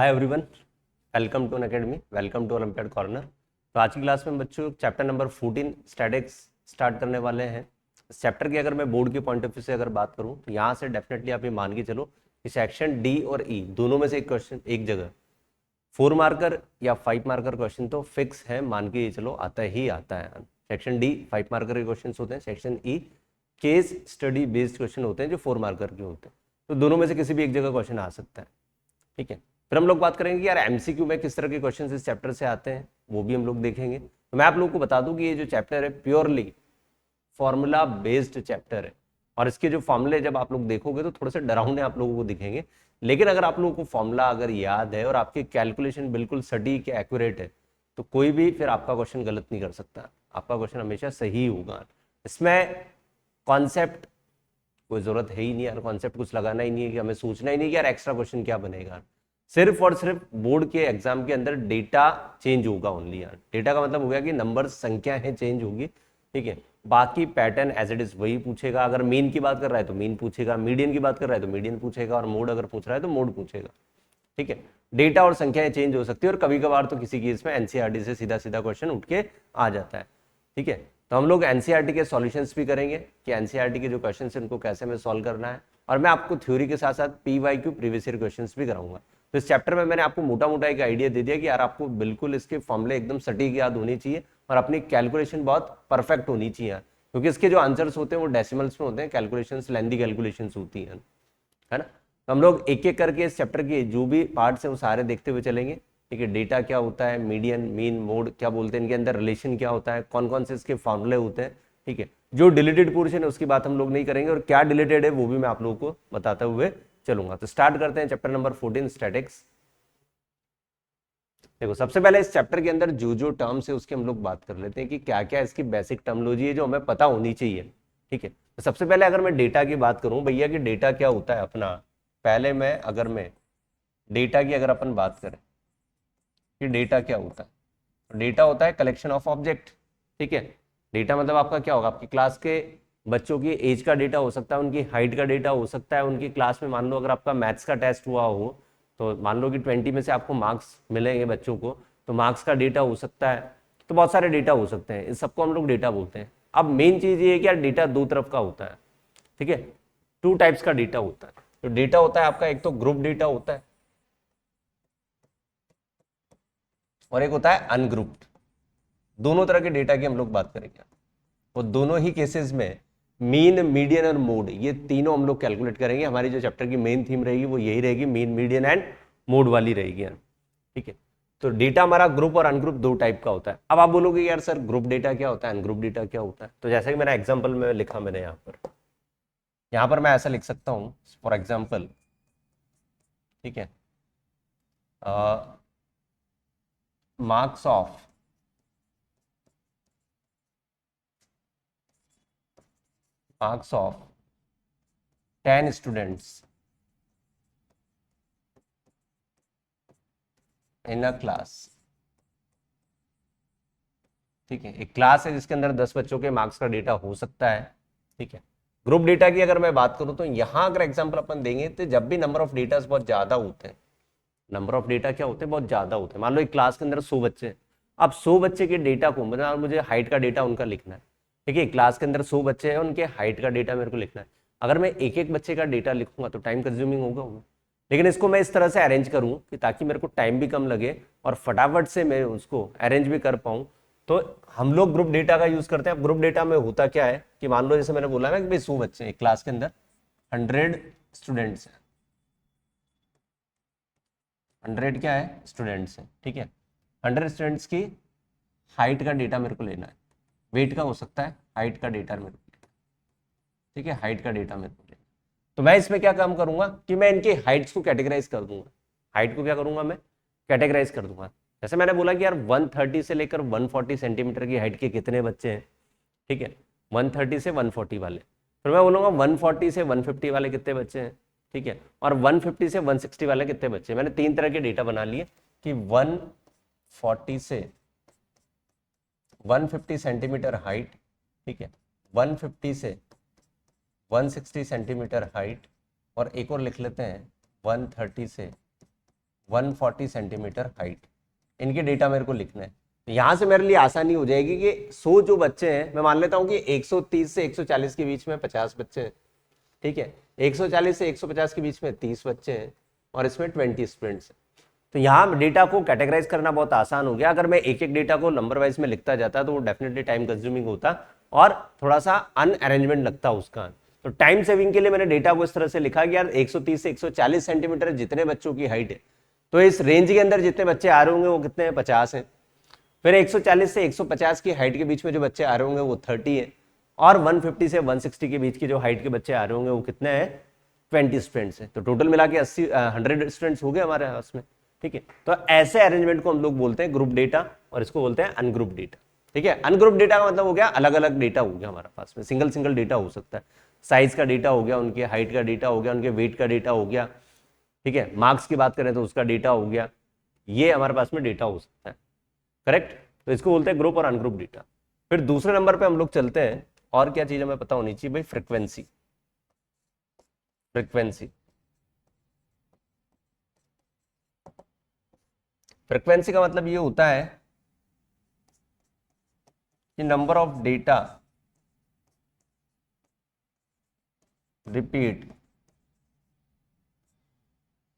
Hi everyone, welcome to academy, welcome to olympiad corner. तो आज की क्लास में बच्चों चैप्टर नंबर 14 स्टैटिक्स स्टार्ट करने वाले हैं। इस चैप्टर की अगर मैं बोर्ड के पॉइंट ऑफ व्यू से अगर बात करूं तो यहाँ से डेफिनेटली आप ये मान के चलो कि सेक्शन डी और ई दोनों में से एक क्वेश्चन एक जगह 4 मार्कर या 5 मार्कर क्वेश्चन तो फिक्स है, मान के ये चलो आता ही आता है। सेक्शन डी 5 मार्कर के क्वेश्चन होते हैं, section E case study based question होते हैं जो 4 मार्कर के होते हैं। तो दोनों में से किसी भी एक जगह क्वेश्चन आ सकता है। ठीक है, फिर हम लोग बात करेंगे कि यार एमसीक्यू में किस तरह के क्वेश्चन इस चैप्टर से आते हैं, वो भी हम लोग देखेंगे। तो मैं आप लोगों को बता दूं कि ये जो चैप्टर है प्योरली फॉर्मूला बेस्ड चैप्टर है, और इसके जो फॉर्मूले जब आप लोग देखोगे तो थोड़े से डरावने आप लोगों को दिखेंगे, लेकिन अगर आप लोगों को फॉर्मूला अगर याद है और आपकी कैलकुलेशन बिल्कुल सटीक या एक्यूरेट है तो कोई भी फिर आपका क्वेश्चन गलत नहीं कर सकता, आपका क्वेश्चन हमेशा सही होगा। इसमें कॉन्सेप्ट कोई जरूरत है ही नहीं यार, कॉन्सेप्ट कुछ लगाना ही नहीं है कि हमें सोचना ही नहीं कि यार एक्स्ट्रा क्वेश्चन क्या बनेगा। सिर्फ और सिर्फ बोर्ड के एग्जाम के अंदर डेटा चेंज होगा ओनली यार। डेटा का मतलब हो गया कि नंबर संख्या है चेंज होगी, ठीक है। बाकी पैटर्न एज इट इज वही पूछेगा। अगर मीन की बात कर रहा है तो मीन पूछेगा, मीडियन की बात कर रहा है तो मीडियन पूछेगा, और मोड अगर पूछ रहा है तो मोड पूछेगा। ठीक है, डेटा और संख्याएं चेंज हो सकती है, और कभी कभार तो किसी केस में एनसीईआरटी से सीधा सीधा क्वेश्चन उठ के आ जाता है। ठीक है, तो हम लोग एनसीईआरटी के सॉल्यूशंस भी करेंगे कि एनसीईआरटी के जो क्वेश्चन है उनको कैसे में सॉल्व करना है, और मैं आपको थ्योरी के साथ साथ पीवाईक्यू प्रीवियस ईयर क्वेश्चंस भी कराऊंगा। तो इस चैप्टर में मैंने आपको मोटा मोटा एक आइडिया दे दिया कि यार आपको बिल्कुल इसके फॉर्मूले एकदम सटीक याद होनी चाहिए और अपनी कैलकुलेशन बहुत परफेक्ट होनी चाहिए, क्योंकि इसके जो आंसर्स होते हैं वो डेसिमल्स में होते हैं, कैलकुलेशंस लेंथी कैलकुलेशंस होती है ना। तो हम लोग एक एक करके इस चैप्टर के जो भी पार्ट्स हैं वो सारे देखते हुए चलेंगे। ठीक है, डेटा क्या होता है, मीडियन मीन मोड क्या बोलते हैं, इनके अंदर रिलेशन क्या होता है, कौन कौन से इसके फॉर्मूले होते हैं। ठीक है, जो डिलीटेड पोर्शन है उसकी बात हम लोग नहीं करेंगे, और क्या डिलीटेड है वो भी मैं आप लोगों को बताते हुए चलूंगा। तो स्टार्ट करते हैं चैप्टर नंबर 14 स्टैटिक्स। देखो, सबसे पहले इस चैप्टर के अंदर जो जो टर्म्स है उसकी हम लोग बात कर लेते हैं कि क्या क्या इसकी बेसिक टर्मोलॉजी है जो हमें पता होनी चाहिए। ठीक है, तो सबसे पहले अगर मैं डेटा की बात करूं भैया कि डेटा क्या होता है अपना, पहले मैं डेटा की अगर अपन बात करें कि डेटा क्या होता है, तो डेटा होता है कलेक्शन ऑफ ऑब्जेक्ट। ठीक है, डेटा मतलब आपका क्या होगा, आपकी क्लास के बच्चों की एज का डेटा हो सकता है, उनकी हाइट का डेटा हो सकता है, उनकी क्लास में मान लो अगर आपका मैथ्स का टेस्ट हुआ हो तो मान लो कि 20 में से आपको मार्क्स मिलेंगे बच्चों को, तो मार्क्स का डेटा हो सकता है। तो बहुत सारे डेटा हो सकते हैं, इस सबको हम लोग डेटा बोलते हैं। अब मेन चीज ये है कि यार डेटा दो तरफ का होता है। ठीक है, 2 टाइप्स का डेटा होता है। तो डेटा होता है आपका, एक तो ग्रुप डेटा होता है और एक होता है अनग्रुप्ड। दोनों तरह के डेटा की हम लोग बात करेंगे, और दोनों ही केसेस में मीन मीडियन और मोड ये तीनों हम लोग कैलकुलेट करेंगे। हमारी जो चैप्टर की मेन थीम रहेगी वो यही रहेगी, मीन मीडियन एंड मोड वाली रहेगी। ठीक है, तो डेटा हमारा ग्रुप और अनग्रुप दो टाइप का होता है। अब आप बोलोगे यार सर ग्रुप डेटा क्या होता है, अनग्रुप डेटा क्या होता है, तो जैसा कि मेरा एग्जाम्पल में लिखा मैंने यहाँ पर मैं ऐसा लिख सकता हूँ फॉर एग्जाम्पल। ठीक है, marks of marks of 10 students in a class। ठीक है, एक क्लास है जिसके अंदर 10 बच्चों के मार्क्स का डेटा हो सकता है। ठीक है, ग्रुप डेटा की अगर मैं बात करूं तो यहां अगर एग्जांपल अपन देंगे तो जब भी नंबर ऑफ डेटा बहुत ज्यादा होते हैं, नंबर ऑफ डेटा क्या होते हैं, बहुत ज्यादा होते हैं। मान लो एक क्लास के अंदर 100 बच्चे हैं, अब 100 बच्चे के डेटा को मतलब मुझे हाइट का डेटा उनका लिखना है। ठीक है, क्लास के अंदर 100 बच्चे हैं, उनके हाइट का डेटा मेरे को लिखना है। अगर मैं एक एक बच्चे का डेटा लिखूंगा तो टाइम कंज्यूमिंग होगा। लेकिन इसको मैं इस तरह से अरेंज करूं कि ताकि मेरे को टाइम भी कम लगे और फटाफट से मैं उसको अरेंज भी कर पाऊं, तो हम लोग ग्रुप डेटा का यूज करते हैं। अब ग्रुप डेटा में होता क्या है कि मान लो जैसे मैंने बोला ना कि भाई 100 बच्चे हैं क्लास के अंदर, 100 स्टूडेंट्स हैं, 100 क्या है स्टूडेंट्स हैं। ठीक है, 100 स्टूडेंट्स की हाइट का डेटा मेरे को लेना है, वेट का हो सकता है, हाइट का डेटा मेरे को लेना है। ठीक है, हाइट का डेटा मेरे को लेना है। तो मैं इसमें क्या काम करूंगा कि मैं इनकी हाइट्स को कैटेगराइज कर दूंगा। हाइट को क्या करूंगा मैं, कैटेगराइज कर दूंगा। जैसे मैंने बोला कि यार 130 से लेकर 140 सेंटीमीटर की हाइट के कितने बच्चे हैं। ठीक है, 130 से 140 वाले, फिर मैं बोलूंगा 140 से 150 वाले कितने बच्चे हैं। ठीक है, और 150 से 160 वाले कितने बच्चे हैं। मैंने 3 तरह के डेटा बना लिए कि 140 से 150 सेंटीमीटर हाइट। ठीक है, 150 से 160 सेंटीमीटर हाइट, और एक और लिख लेते हैं 130 से 140 सेंटीमीटर हाइट, इनके डेटा मेरे को लिखना है। यहाँ से मेरे लिए आसानी हो जाएगी कि 100 जो बच्चे हैं, मैं मान लेता हूँ कि 130 से 140 के बीच में 50 बच्चे हैं, ठीक है, 140 से 150 के बीच में 30 बच्चे हैं और इसमें 20 स्टूडेंट्स हैं। तो यहाँ डेटा को कैटेगराइज करना बहुत आसान हो गया। अगर मैं एक एक डेटा को नंबर वाइज में लिखता जाता तो वो डेफिनेटली टाइम कंज्यूमिंग होता और थोड़ा सा अनअरेंजमेंट लगता उसका। तो टाइम सेविंग के लिए मैंने डेटा को इस तरह से लिखा कि यार 130 से 140 सेंटीमीटर जितने बच्चों की हाइट है, तो इस रेंज के अंदर जितने बच्चे आ रहे होंगे वो कितने हैं, 50 हैं। फिर 140 से 150 की हाइट के बीच में जो बच्चे आ रहे होंगे वो 30 है, और 150 से 160 के बीच की जो हाइट के बच्चे आ रहे होंगे वो कितने हैं, 20 स्टूडेंट्स हैं। तो टोटल मिला के 100 स्टूडेंट्स हो गए हमारे पास में, ठीक है। तो ऐसे अरेंजमेंट को हम लोग बोलते हैं ग्रुप डेटा, और इसको बोलते हैं अनग्रुप डेटा, ठीक है। अनग्रुप डेटा का मतलब हो गया अलग अलग डेटा हो गया हमारे पास में, सिंगल सिंगल डेटा हो सकता है, साइज का डेटा हो गया, उनके हाइट का डेटा हो गया, उनके वेट का डेटा हो गया, ठीक है। मार्क्स की बात करें तो उसका डेटा हो गया, ये हमारे पास में डेटा हो सकता है, करेक्ट। तो इसको बोलते हैं ग्रुप और अनग्रुप डेटा। फिर दूसरे नंबर पे हम लोग चलते हैं, और क्या चीज हमें पता होनी चाहिए भाई, फ्रीक्वेंसी। फ्रीक्वेंसी फ्रीक्वेंसी का मतलब ये होता है कि नंबर ऑफ डेटा रिपीट,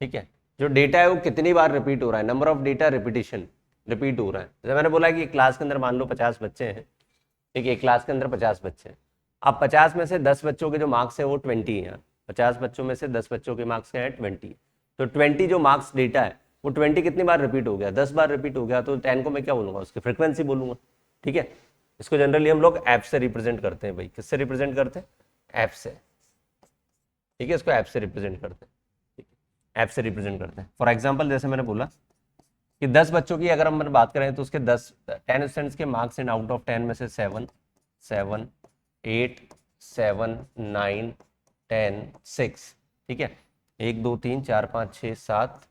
ठीक है, जो डेटा है वो कितनी बार रिपीट हो रहा है, number of data repetition, repeat हो रहा है। जैसे मैंने बोला कि क्लास के अंदर मान लो 50 बच्चे हैं, ठीक है, क्लास के अंदर 50 बच्चे हैं। अब 50 में से 10 बच्चों के जो मार्क्स है वो 20 है, 50 बच्चों में से 10 बच्चों के मार्क्स हैं 20, तो 20 जो मार्क्स डेटा है वो 20 कितनी बार रिपीट हो गया, 10 बार रिपीट हो गया, तो 10 को मैं क्या बोलूंगा, उसकी फ्रीक्वेंसी बोलूंगा, ठीक है। इसको जनरली हम लोग ऐप से रिप्रेजेंट करते हैं भाई, किससे रिप्रेजेंट करते हैं, ऐप से, ठीक है, इसको ऐप से रिप्रेजेंट करते हैं, ठीक है, ऐप से रिप्रेजेंट करते हैं। फॉर एग्जाम्पल जैसे मैंने बोला कि 10 बच्चों की अगर हम बात करें तो उसके 10 स्टूडेंट्स के मार्क्स इन आउट ऑफ 10 में से 7 7 8 7 9 10 6, ठीक है, 1 2 3 4 5 6 7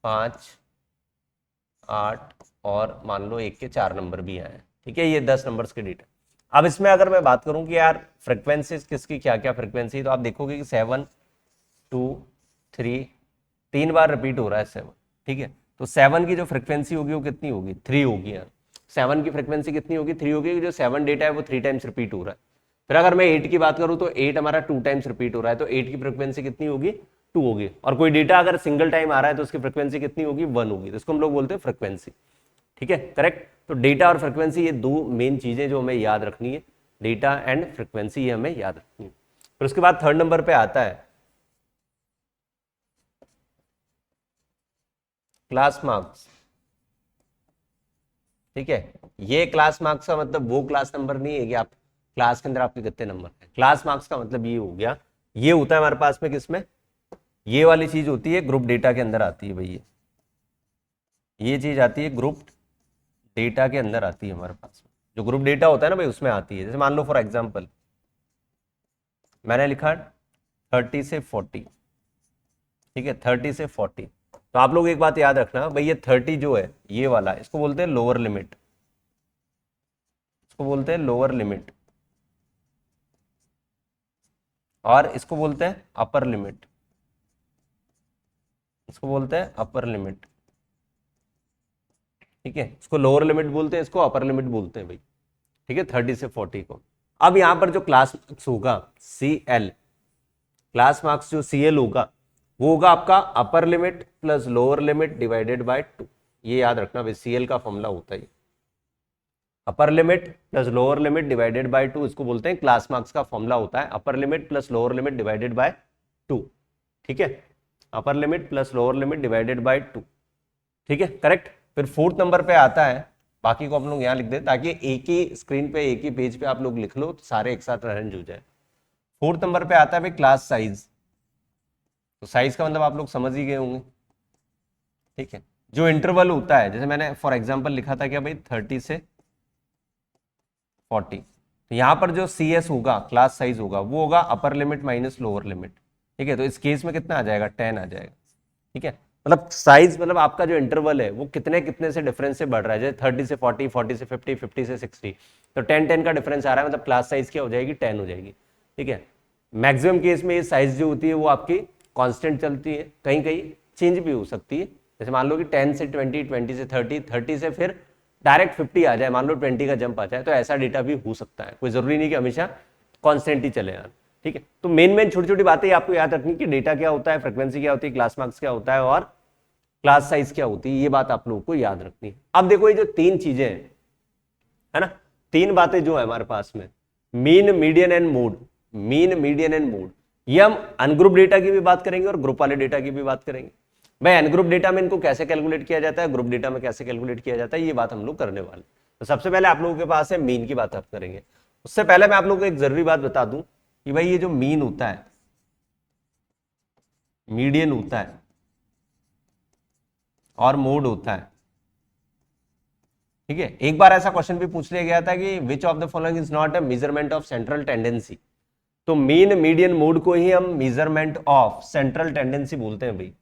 5 8 और मान लो 1 के 4 नंबर भी आए, ठीक है, ये 10 नंबर्स के डेटा। अब इसमें अगर मैं बात करूं कि यार फ्रीक्वेंसीज किसकी क्या क्या फ्रीक्वेंसी, तो आप देखोगे कि 7 2 3 3 बार रिपीट हो रहा है 7, ठीक है। तो 7 की जो फ्रीक्वेंसी होगी वो कितनी होगी, 3 होगी यार। 7 की फ्रीक्वेंसी कितनी होगी, 3 होगी, जो 7 डेटा है वो 3 टाइम्स रिपीट हो रहा है। फिर अगर मैं 8 की बात करूं तो 8 हमारा 2 टाइम्स रिपीट हो रहा है, तो 8 की फ्रीक्वेंसी कितनी होगी, 2 होगी। और कोई डेटा अगर सिंगल टाइम आ रहा है तो उसकी फ्रीक्वेंसी कितनी होगी, 1 होगी। तो इसको हम लोग बोलते हैं फ्रीक्वेंसी, ठीक है, करेक्ट। तो डेटा और फ्रीक्वेंसी ये दो मेन चीजें जो हमें याद रखनी है, डेटा एंड फ्रीक्वेंसी, ये हमें याद रखनी है। फिर उसके बाद थर्ड नंबर पे आता है क्लास मार्क्स, ठीक है। ये क्लास मार्क्स का मतलब वो क्लास नंबर नहीं है कि आप क्लास के अंदर आपके कितने नंबर है। क्लास मार्क्स का मतलब ये हो गया, ये होता है हमारे पास में किसमें, ये वाली चीज होती है ग्रुप डेटा के अंदर आती है भाई, ये चीज आती है ग्रुप डेटा के अंदर आती है हमारे पास। जो ग्रुप डेटा होता है ना भाई उसमें आती है। जैसे मान लो फॉर एग्जांपल मैंने लिखा 30 से 40, ठीक है, 30 से 40। तो आप लोग एक बात याद रखना भाई, ये 30 जो है ये वाला, इसको बोलते हैं लोअर लिमिट, इसको बोलते हैं लोअर लिमिट, और इसको बोलते हैं अपर लिमिट, इसको बोलते हैं अपर लिमिट, ठीक है। इसको लोअर लिमिट बोलते हैं, इसको अपर लिमिट बोलते हैं भाई, ठीक है, 30 से 40 को। अब यहां पर जो क्लास मार्क्स होगा CL, क्लास मार्क्स जो CL होगा वो होगा आपका upper limit plus lower limit divided by 2। ये याद रखना भाई, CL का फॉर्मूला होता है upper limit plus lower limit divided by 2, इसको बोलते हैं क्लास मार्क्स का फॉर्मूला होता है upper limit plus lower limit divided by 2, ठीक है, upper limit plus lower limit divided by 2, ठीक है, करेक्ट। फिर फोर्थ नंबर पे आता है, बाकी को आप लोग यहाँ लिख दे ताकि एक ही स्क्रीन पे एक ही पेज पे आप लोग लिख लो तो सारे एक साथ अरेंज हो जाए। फोर्थ नंबर पे आता है भाई क्लास साइज। तो साइज का मतलब आप लोग समझ ही गए होंगे, ठीक है, जो इंटरवल होता है, जैसे मैंने फॉर एग्जांपल लिखा था क्या भाई 30 से 40, तो यहाँ पर जो CS होगा क्लास साइज होगा वो होगा upper limit minus lower limit, ठीक है। तो इस केस में कितना आ जाएगा, 10 आ जाएगा, ठीक है। मतलब साइज मतलब आपका जो इंटरवल है वो कितने कितने से डिफरेंस से बढ़ रहा है, जैसे 30 से 40, 40 से 50, 50 से 60, तो 10 का डिफरेंस आ रहा है, मतलब क्लास साइज क्या हो जाएगी, 10 हो जाएगी, ठीक है। मैक्सिमम केस में ये साइज जो होती है वो आपकी कांस्टेंट चलती है, कहीं कहीं चेंज भी हो सकती है, जैसे मान लो कि 10 से 20, 20 से 30, 30 से फिर डायरेक्ट 50 आ जाए, मान लो 20 का जंप आ जाए, तो ऐसा डेटा भी हो सकता है, कोई जरूरी नहीं कि हमेशा कॉन्स्टेंट ही चले यार। ठीक है, तो मेन छोटी छोटी बातें आपको याद रखनी कि डेटा क्या होता है, फ्रिक्वेंसी क्या होती है, क्लास मार्क्स क्या होता है और क्लास साइज क्या होती है, ये बात आप लोगों को याद रखनी है। अब देखो ये जो तीन चीजें हैं, है ना, तीन बातें जो है हमारे पास में, mean, median and mode, mean, median and mode, ये हम अनग्रुप डेटा की भी बात करेंगे और ग्रुप वाले डेटा की भी बात करेंगे। भाई अनग्रुप डेटा में इनको कैसे कैलकुलेट किया जाता है, ग्रुप डेटा में कैसे कैलकुलेट किया जाता है, ये बात हम लोग करने वाले। तो सबसे पहले आप लोगों के पास है मीन की बात आप करेंगे। उससे पहले मैं आप लोगों को एक जरूरी बात बता दूं कि भाई ये जो मीन होता है, मीडियन होता है और मोड होता है, ठीक है। एक बार ऐसा क्वेश्चन भी पूछ लिया गया था कि which of the following is not a measurement of central tendency, तो मीन, मीडियन, मोड को ही हम मेजरमेंट ऑफ सेंट्रल टेंडेंसी बोलते हैं भाई,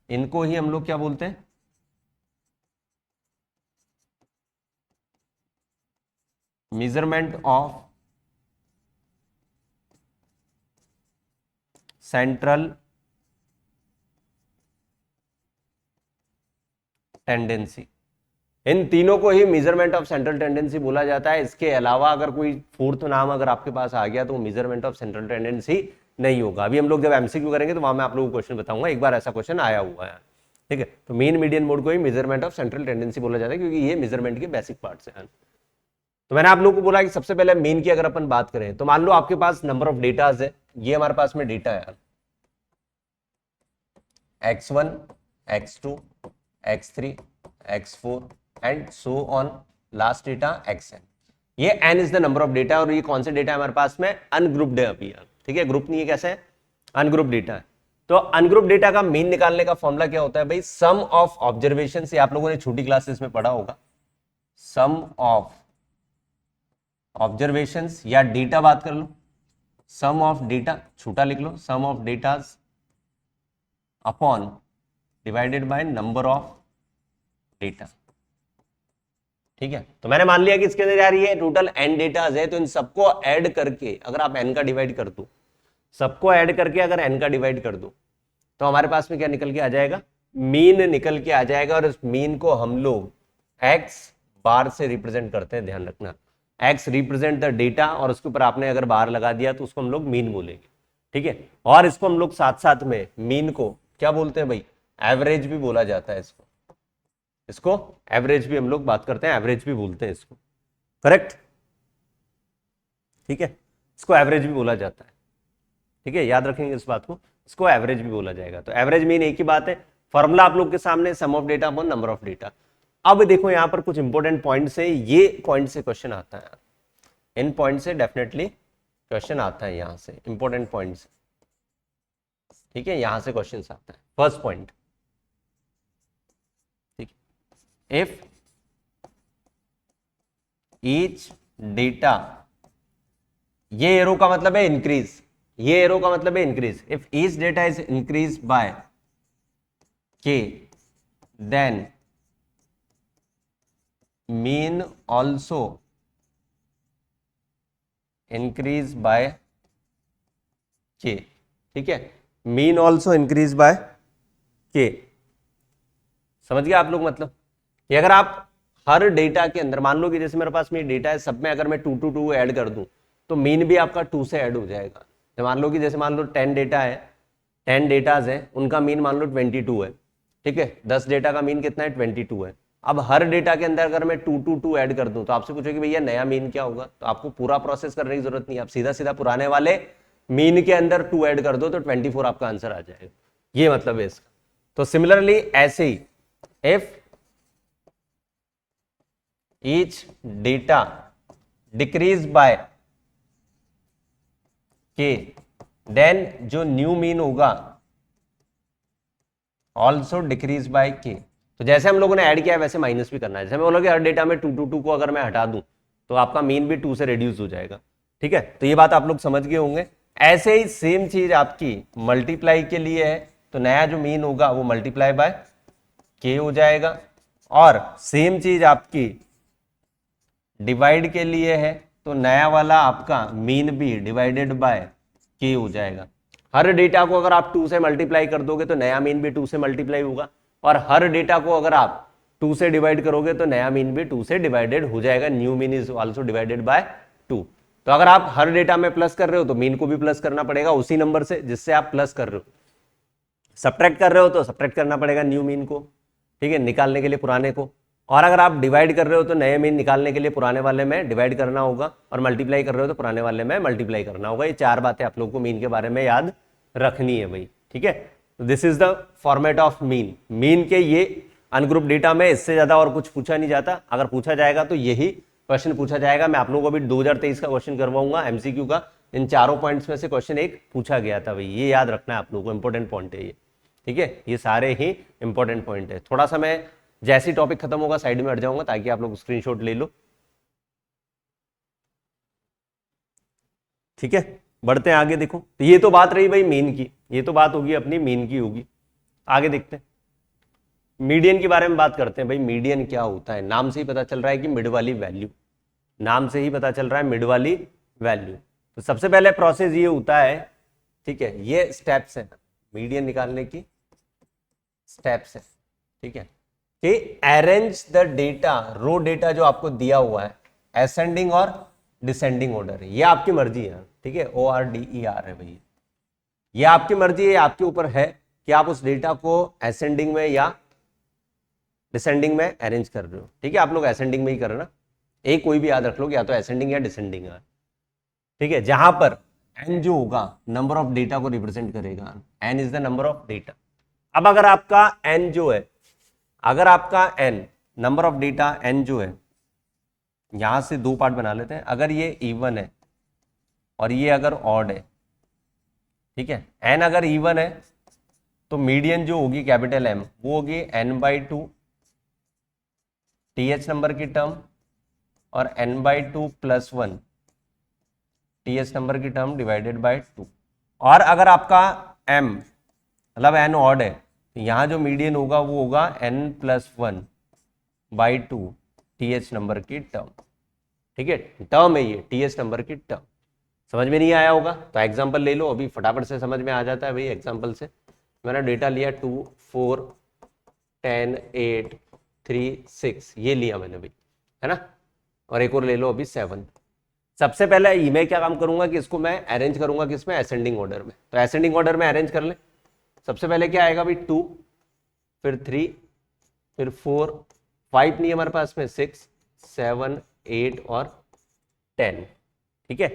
इनको ही हम लोग क्या बोलते हैं, मेजरमेंट ऑफ सेंट्रल टेंडेंसी। इन तीनों को ही मेजरमेंट ऑफ सेंट्रल टेंडेंसी बोला जाता है। इसके अलावा अगर कोई फोर्थ नाम अगर आपके पास आ गया तो मेजरमेंट ऑफ सेंट्रल टेंडेंसी नहीं होगा। अभी हम लोग जब एमसीक्यू करेंगे तो वहां मैं आप लोगों को क्वेश्चन बताऊंगा, एक बार ऐसा क्वेश्चन आया हुआ है, ठीक है। तो मेन, मीडियन, मोड को ही मेजरमेंट ऑफ सेंट्रल टेंडेंसी बोला जाता है क्योंकि ये मेजरमेंट के बेसिक पार्ट्स हैं। तो मैंने आप लोगों को बोला कि सबसे पहले मेन की अगर अपन बात करें तो मान लो आपके पास नंबर ऑफ डेटाज है, ये हमारे पास में डेटा है x1, x2, x3, x4 and so on, last data xn। ये n is the number of data और ये कौन से डेटा है हमारे पास में, अनग्रुप्ड है अभी, ठीक है, ग्रुप नहीं है, कैसे है, अनग्रुप डेटा है। तो अनग्रुप डेटा का मीन निकालने का फॉर्मूला क्या होता है भाई, सम ऑफ ऑब्जर्वेशन से, आप लोगों ने छोटी क्लासेस में पढ़ा होगा, सम ऑफ ऑब्जर्वेशंस या डेटा बात कर लो, सम ऑफ डेटा छोटा लिख लो, sum of datas upon divided by number of data, ठीक है। तो मैंने मान लिया कि इसके अंदर यार ये टोटल n डेटाज है, तो इन सबको ऐड करके अगर आप n का डिवाइड कर दो, सबको ऐड करके अगर n का डिवाइड कर दो तो हमारे पास में क्या निकल के आ जाएगा, मीन निकल के आ जाएगा। और इस मीन को हम लोग x बार से रिप्रेजेंट करते हैं, ध्यान रखना, x रिप्रेजेंट द डेटा और उसके ऊपर आपने अगर बार लगा दिया तो उसको हम लोग मीन बोलेंगे, ठीक है। और इसको हम लोग साथ साथ में मीन को क्या बोलते हैं भाई, एवरेज भी बोला जाता है इसको, इसको एवरेज भी हम लोग बात करते हैं, एवरेज भी बोलते हैं इसको, करेक्ट, ठीक है, इसको एवरेज भी बोला जाता है, ठीक है, याद रखेंगे इस बात को, इसको एवरेज भी बोला जाएगा। तो एवरेज मीन एक ही बात है, फॉर्मूला आप लोग के सामने, sum of data upon number of data. अब देखो यहां पर कुछ इंपॉर्टेंट पॉइंट्स है, ये पॉइंट से क्वेश्चन आता है, इन पॉइंट से डेफिनेटली क्वेश्चन आता है, यहां से इंपॉर्टेंट पॉइंट्स, ठीक है, यहां से क्वेश्चन आता है। फर्स्ट पॉइंट, ठीक, इफ ईच डेटा, ये एरो का मतलब है इंक्रीज, ये एरो का मतलब है increase, if each data is increase by k then mean also increase by k, ठीक है, mean also increase by k। समझ गए आप लोग, मतलब कि अगर आप हर डेटा के अंदर, मान लो कि जैसे मेरे पास में डेटा है, सब में अगर मैं 2 2 2 ऐड कर दूं तो मीन भी आपका 2 से ऐड हो जाएगा। तो मान लो कि जैसे मान लो 10 डेटा है, 10 डेटाज है, उनका मीन मान लो 22 है, ठीक है, 10 डेटा का मीन कितना है, 22 है। अब हर डेटा के अंदर अगर मैं 2 2 2 ऐड कर दूं तो आपसे पूछोगे भैया नया मीन क्या होगा, तो आपको पूरा प्रोसेस करने की जरूरत नहीं, आप सीधा सीधा पुराने वाले मीन के अंदर 2 ऐड कर दो तो 24 आपका आंसर आ जाएगा, ये मतलब है इसका। तो सिमिलरली ऐसे ही if each data decrease by k then जो न्यू मीन होगा ऑल्सो डिक्रीज बाय k। तो जैसे हम लोगों ने ऐड किया है वैसे माइनस भी करना है, जैसे हम बोलोगे हर डेटा में 2 2 2 को अगर मैं हटा दूं तो आपका मीन भी 2 से रिड्यूस हो जाएगा, ठीक है। तो ये बात आप लोग समझ गए होंगे। ऐसे ही सेम चीज आपकी मल्टीप्लाई के लिए है, तो नया जो मीन होगा वो मल्टीप्लाई बाय k हो जाएगा, और सेम चीज आपकी डिवाइड के लिए है, तो नया वाला आपका मीन भी डिवाइडेड बाय k हो जाएगा। हर डेटा को अगर आप 2 से मल्टीप्लाई कर दोगे तो नया मीन भी 2 से मल्टीप्लाई होगा, और हर डेटा को अगर आप 2 से डिवाइड करोगे तो नया मीन भी 2 से डिवाइडेड हो जाएगा, new mean is also divided by 2। तो अगर आप हर डेटा में प्लस कर रहे हो तो मीन को भी प्लस करना पड़ेगा उसी नंबर से जिससे आप प्लस कर रहे हो, सब्ट्रैक्ट कर रहे हो तो सब्ट्रैक्ट करना पड़ेगा न्यू मीन को, ठीक है, निकालने के लिए पुराने को। और अगर आप डिवाइड कर रहे हो तो नए मीन निकालने के लिए पुराने वाले में डिवाइड करना होगा, और मल्टीप्लाई कर रहे हो तो पुराने वाले में मल्टीप्लाई करना होगा। ये 4 बातें आप लोगों को मीन के बारे में याद रखनी है भाई, ठीक है। This is the format of mean. Mean के ये अनग्रुप डेटा में इससे ज्यादा और कुछ पूछा नहीं जाता, अगर पूछा जाएगा तो यही क्वेश्चन पूछा जाएगा। मैं आप लोगों को अभी 2023 का क्वेश्चन करवाऊंगा एमसीक्यू का, इन चारों पॉइंट्स में से क्वेश्चन एक पूछा गया था भाई, ये याद रखना है आप लोगों को, इंपॉर्टेंट पॉइंट है ये, ठीक है, ये सारे ही इंपॉर्टेंट पॉइंट है। थोड़ा सा मैं जैसे ही टॉपिक खत्म होगा साइड में हट जाऊंगा ताकि आप लोग स्क्रीनशॉट ले लो, ठीक है। बढ़ते हैं आगे। देखो तो ये तो बात रही भाई मीन की, ये तो बात होगी अपनी मीन की होगी। आगे देखते हैं, मीडियन के बारे में बात करते हैं भाई। मीडियन क्या होता है, नाम से ही पता चल रहा है कि मिड वाली वैल्यू, नाम से ही पता चल रहा है मिड वाली वैल्यू। तो सबसे पहले प्रोसेस ये होता है, ठीक है, ये स्टेप्स है मीडियन निकालने की, स्टेप्स है, ठीक है, कि arrange the data, raw data जो आपको दिया हुआ है असेंडिंग और डिसेंडिंग ऑर्डर, ये आपकी मर्जी है, ठीक है, ORDER है भाई, ये आपकी मर्जी है, आपके ऊपर है कि आप उस डेटा को असेंडिंग में या डिसेंडिंग में अरेंज कर रहे हो, ठीक है। आप लोग असेंडिंग में ही करना, एक कोई भी याद रख लो, या तो असेंडिंग या डिसेंडिंग है, ठीक है, जहां पर n जो होगा नंबर ऑफ डेटा को रिप्रेजेंट करेगा, n is the number of data. अब अगर आपका n जो है, अगर आपका n number of data n जो है, यहां से 2 पार्ट बना लेते हैं, अगर ये इवन है और ये अगर ऑड है, ठीक है, n अगर इवन है तो मीडियन जो होगी कैपिटल M वो होगी n/2 TH नंबर की टर्म और n/2 + 1 TH नंबर की टर्म डिवाइडेड बाय 2। और अगर आपका m मतलब n ऑड है तो यहाँ जो मीडियन होगा वो होगा n+1/2 TH नंबर की टर्म, ठीक है, टर्म है ये, TH नंबर की टर्म। समझ में नहीं आया होगा तो एग्जांपल ले लो, अभी फटाफट से समझ में आ जाता है भाई एग्जांपल से। मैंने डेटा लिया 2 4 10 8 3 6 ये लिया मैंने भाई, है ना, और एक और ले लो अभी 7। सबसे पहले मैं क्या काम करूंगा कि इसको मैं अरेंज करूंगा किसमें, असेंडिंग ऑर्डर में। तो असेंडिंग ऑर्डर में अरेंज कर ले, सबसे पहले क्या आएगा भाई 2, फिर 3, फिर 4, 5 नहीं हमारे पास में, 6 7 8 और 10, ठीक है।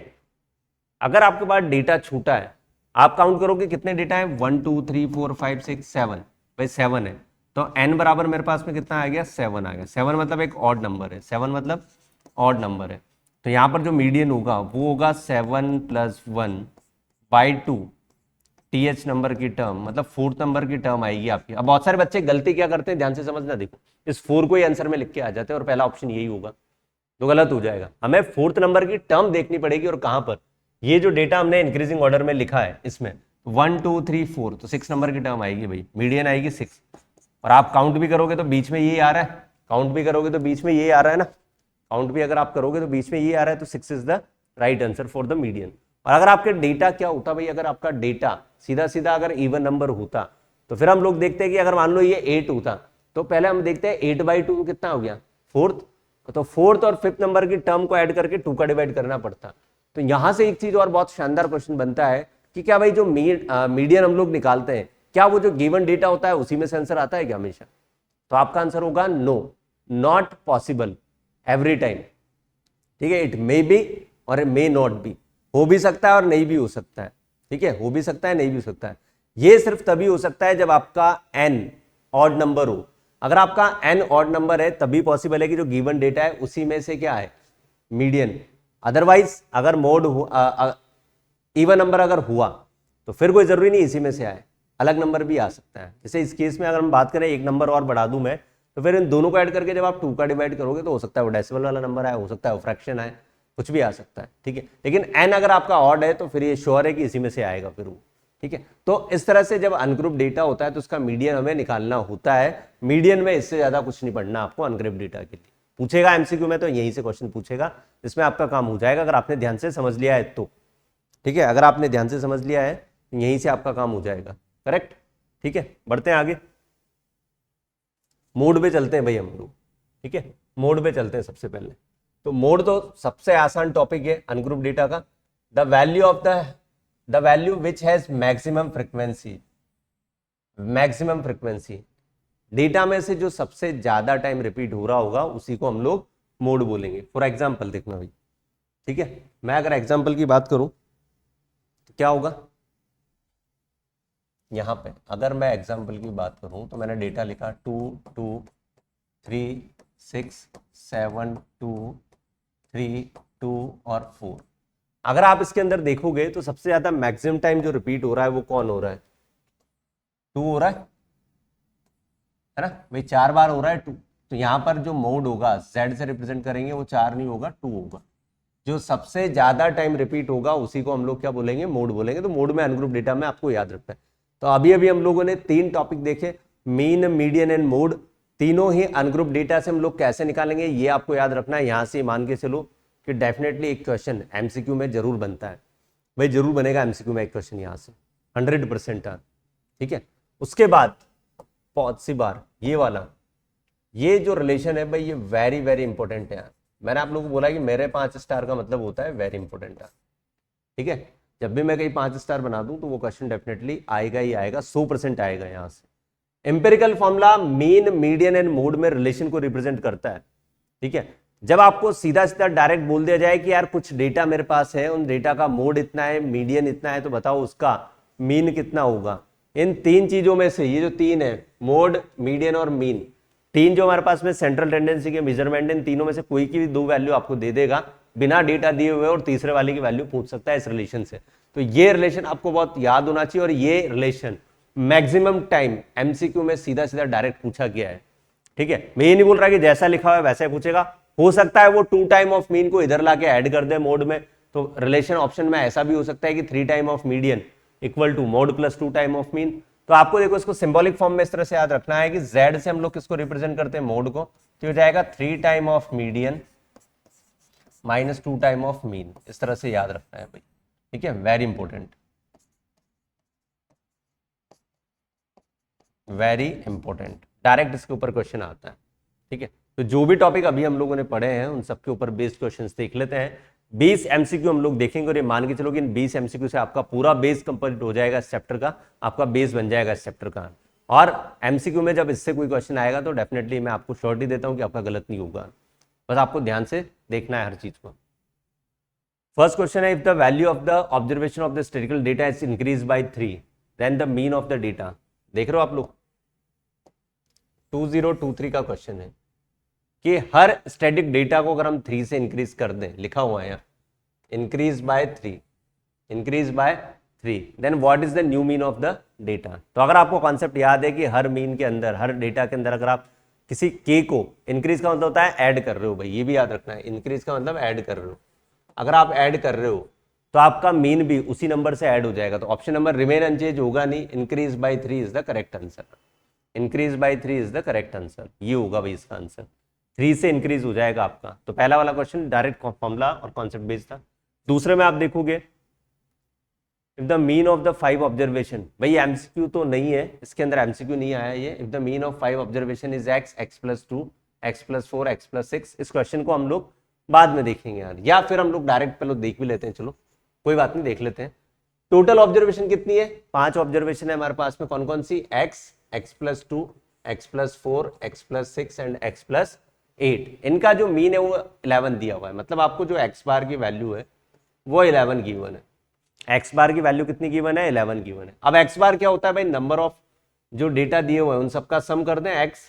अगर आपके पास डेटा छूटा है, आप काउंट करोगे कितने डेटा है, 1 2 3 4 5 6 7, भाई 7 है, तो n बराबर मेरे पास में कितना आ गया, 7 आ गया। 7 मतलब एक ऑड नंबर है, 7 मतलब ऑड नंबर है, तो यहाँ पर जो मीडियन होगा वो होगा 7 + 1/2 TH नंबर की टर्म, मतलब 4th नंबर की टर्म आएगी आपकी। अब बहुत सारे बच्चे गलती क्या करते हैं, ध्यान से समझना, देखो इस 4 को ही आंसर में लिख के आ जाते हैं और पहला ऑप्शन यही होगा, तो गलत हो जाएगा। हमें 4th नंबर की टर्म देखनी पड़ेगी, और कहां पर, ये जो डेटा हमने इंक्रीजिंग ऑर्डर में लिखा है इसमें 1 2 3 4, तो 6 नंबर की टर्म आएगी भाई, मीडियन आएगी 6। और आप काउंट भी करोगे तो बीच में ये आ रहा है, काउंट भी करोगे तो बीच में ये आ रहा है ना, काउंट भी अगर आप करोगे तो बीच में ये आ रहा है, तो 6 is the right answer for the median. और अगर आपके डेटा क्या होता भाई, अगर आपका डेटा सीधा सीधा अगर इवन नंबर होता तो फिर हम लोग देखते हैं कि अगर मान लो ये 8 होता तो पहले हम देखते हैं 8/2 कितना हो गया, 4th, तो 4th और 5th नंबर की टर्म को ऐड करके 2 का डिवाइड करना पड़ता। तो यहां से एक चीज और बहुत शानदार क्वेश्चन बनता है कि क्या भाई जो मीडियन हम लोग निकालते हैं, क्या वो जो गिवन डेटा होता है उसी में से आंसर आता है क्या हमेशा? तो आपका आंसर होगा no, not possible every time, ठीक है। इट मे बी और इट मे नॉट बी, हो भी सकता है और नहीं भी हो सकता है, ठीक है, हो भी सकता है नहीं भी हो सकता है। ये सिर्फ तभी हो सकता है जब आपका n ऑड नंबर हो। अगर आपका n ऑड नंबर है तभी पॉसिबल है कि जो गिवन डेटा है उसी में से क्या है, मीडियन। अदरवाइज अगर मोड इवन नंबर अगर हुआ तो फिर कोई जरूरी नहीं इसी में से आए, अलग नंबर भी आ सकता है। जैसे इस केस में अगर हम बात करें, एक नंबर और बढ़ा दूं मैं, तो फिर इन दोनों को ऐड करके जब आप 2 का डिवाइड करोगे तो हो सकता है वो डेसिमल वाला नंबर आए, हो सकता है वो फ्रैक्शन आए, कुछ भी आ सकता है, ठीक है। लेकिन n अगर आपका ऑड है तो फिर ये श्योर है कि इसी में से आएगा फिर वो, ठीक है। तो इस तरह से जब अनग्रुप डेटा होता है तो उसका मीडियन हमें निकालना होता है। मीडियन में इससे ज्यादा कुछ नहीं पढ़ना आपको अनग्रुप डेटा के लिए। पूछेगा एमसीक्यू में तो यहीं से क्वेश्चन पूछेगा, इसमें आपका काम हो जाएगा अगर आपने ध्यान से समझ लिया है तो, ठीक है। अगर आपने ध्यान से समझ लिया है तो यहीं से आपका काम हो जाएगा, करेक्ट, ठीक है। बढ़ते हैं आगे। मोड पे चलते हैं भाई हम लोग, ठीक है, मोड पे चलते हैं सबसे पहले। तो मोड तो सबसे आसान टॉपिक है अनग्रुप डेटा का। The value which has maximum frequency, maximum frequency data में से जो सबसे ज्यादा टाइम रिपीट हो रहा होगा उसी को हम लोग मोड बोलेंगे। फॉर एग्जाम्पल देखना भाई, ठीक है, मैं अगर एग्जाम्पल की बात करूं तो क्या होगा, यहां पे अगर मैं एग्जाम्पल की बात करूं तो मैंने डेटा लिखा 2 2 3 6 7 2 3 2 और 4। अगर आप इसके अंदर देखोगे तो सबसे ज्यादा मैक्सिमम टाइम जो रिपीट हो रहा है वो कौन हो रहा है, 2 हो रहा है ना भाई, 4 बार हो रहा है 2। तो यहाँ पर जो मोड होगा z से रिप्रेजेंट करेंगे वो 4 नहीं होगा 2 होगा। जो सबसे ज्यादा टाइम रिपीट होगा उसी को हम लोग क्या बोलेंगे, मोड बोलेंगे। तो मोड में अनग्रुप डेटा में आपको याद रखना है। तो अभी अभी हम लोगों ने 3 टॉपिक देखे, मीन, मीडियन एंड मोड। तीनों ही अनग्रुप डेटा से हम लोग कैसे निकालेंगे ये आपको याद रखना है। यहां से मान के चलो कि डेफिनेटली एक क्वेश्चन एमसीक्यू में जरूर बनता है भाई, जरूर बनेगा एमसीक्यू में एक क्वेश्चन यहाँ से 100%। ठीक है, उसके बाद बहुत सी बार ये वाला, ये जो रिलेशन है भाई ये वेरी वेरी इंपॉर्टेंट है। मैंने आप लोगों को बोला कि मेरे 5 स्टार का मतलब होता है वेरी इंपॉर्टेंट है। ठीक है, जब भी मैं कहीं 5 स्टार बना दूं तो वो क्वेश्चन डेफिनेटली आएगा ही आएगा, 100% आएगा। यहां से empirical formula mean, median and mode में रिलेशन को रिप्रेजेंट करता है। ठीक है, जब आपको सीधा सीधा डायरेक्ट बोल दिया जाए कि यार कुछ डेटा मेरे पास है, उन डेटा का मोड इतना है, मीडियन इतना है, तो बताओ उसका मीन कितना होगा। इन 3 चीजों में से ये जो 3 है, मोड, मीडियन और मीन, 3 जो हमारे पास में सेंट्रल टेंडेंसी के मेजरमेंट, इन तीनों में से कोई की भी 2 वैल्यू आपको दे देगा बिना डेटा दिए हुए, और तीसरे वाले की वैल्यू पूछ सकता है इस रिलेशन से। तो ये रिलेशन आपको बहुत याद होना चाहिए, और ये रिलेशन मैक्सिमम टाइम एमसीक्यू में सीधा सीधा डायरेक्ट पूछा गया है। ठीक है, मैं ये नहीं बोल रहा कि जैसा लिखा हुआ है वैसा ही पूछेगा, हो सकता है वो 2 टाइम ऑफ मीन को इधर लाके ऐड कर दे मोड में। तो रिलेशन ऑप्शन में ऐसा भी हो सकता है कि 3 time of median equal to mode plus 2 time of mean. तो आपको देखो इसको सिंबॉलिक फॉर्म में इस तरह से याद रखना है कि z से हम लोग किसको रिप्रेजेंट करते हैं, मोड को। तो हो जाएगा 3 time of median minus 2 time of mean, इस तरह से याद रखना है भाई। ठीक है, very important, very important, direct इसके ऊपर क्वेश्चन आता है। ठीक है, तो जो भी टॉपिक अभी हम लोगों ने पढ़े हैं उन सबके ऊपर बेस्ड क्वेश्चंस देख लेते हैं। 20 एमसीक्यू हम लोग देखेंगे, और ये मान के चलो कि इन 20 एमसीक्यू से आपका पूरा बेस कंप्लीट हो जाएगा इस चैप्टर का, आपका बेस बन जाएगा इस चैप्टर का। और एमसीक्यू में जब इससे कोई क्वेश्चन आएगा तो डेफिनेटली मैं आपको श्योरिटी देता हूं कि आपका गलत नहीं होगा, बस आपको ध्यान से देखना है हर चीज को। फर्स्ट क्वेश्चन है, if the value of the observation of the statistical data is increase by 3 then the mean of the data. देख रहे हो आप लोग, 2023 का क्वेश्चन है कि हर स्टैटिक डेटा को अगर हम 3 से इंक्रीज कर दें, लिखा हुआ है यहाँ increase by 3, increase by 3, then what is the new mean of the data. तो अगर आपको कॉन्सेप्ट याद है कि हर मीन के अंदर, हर डेटा के अंदर अगर आप किसी के को, इंक्रीज का मतलब होता है ऐड कर रहे हो भाई, ये भी याद रखना है, इंक्रीज का मतलब ऐड कर रहे हो। अगर आप ऐड कर रहे हो तो आपका मीन भी उसी नंबर से ऐड हो जाएगा। तो ऑप्शन नंबर रिमेन अनचेंज होगा नहीं, increase by 3 is the correct answer. Increase by 3 is the correct answer, ये होगा भाई इसका आंसर, 3 से इंक्रीज हो जाएगा आपका। तो पहला वाला क्वेश्चन डायरेक्ट फॉर्मूला और कॉन्सेप्ट बेस्ड था। दूसरे में आप देखोगे, if the mean of the 5 observation, भाई एमसीक्यू तो नहीं है इसके अंदर, एमसीक्यू नहीं आया ये। If the mean of 5 observation is x, x plus 2, x plus 4, x plus 6, इस क्वेश्चन को हम लोग बाद में देखेंगे यार, या फिर हम लोग डायरेक्ट पहले देख भी लेते हैं, चलो कोई बात नहीं, देख लेते हैं। टोटल ऑब्जर्वेशन कितनी है, 5 ऑब्जर्वेशन है हमारे पास में, कौन कौन सी, x, x plus 2, x plus 4, x plus 6 and x plus 8। इनका जो मीन है वो 11 दिया हुआ है, मतलब आपको जो x बार की वैल्यू है वो 11 गिवन है। x बार की वैल्यू कितनी गिवन है, 11 गिवन है। अब x बार क्या होता है भाई, नंबर ऑफ जो डेटा दिए हुए हैं उन सबका सम कर दें, x,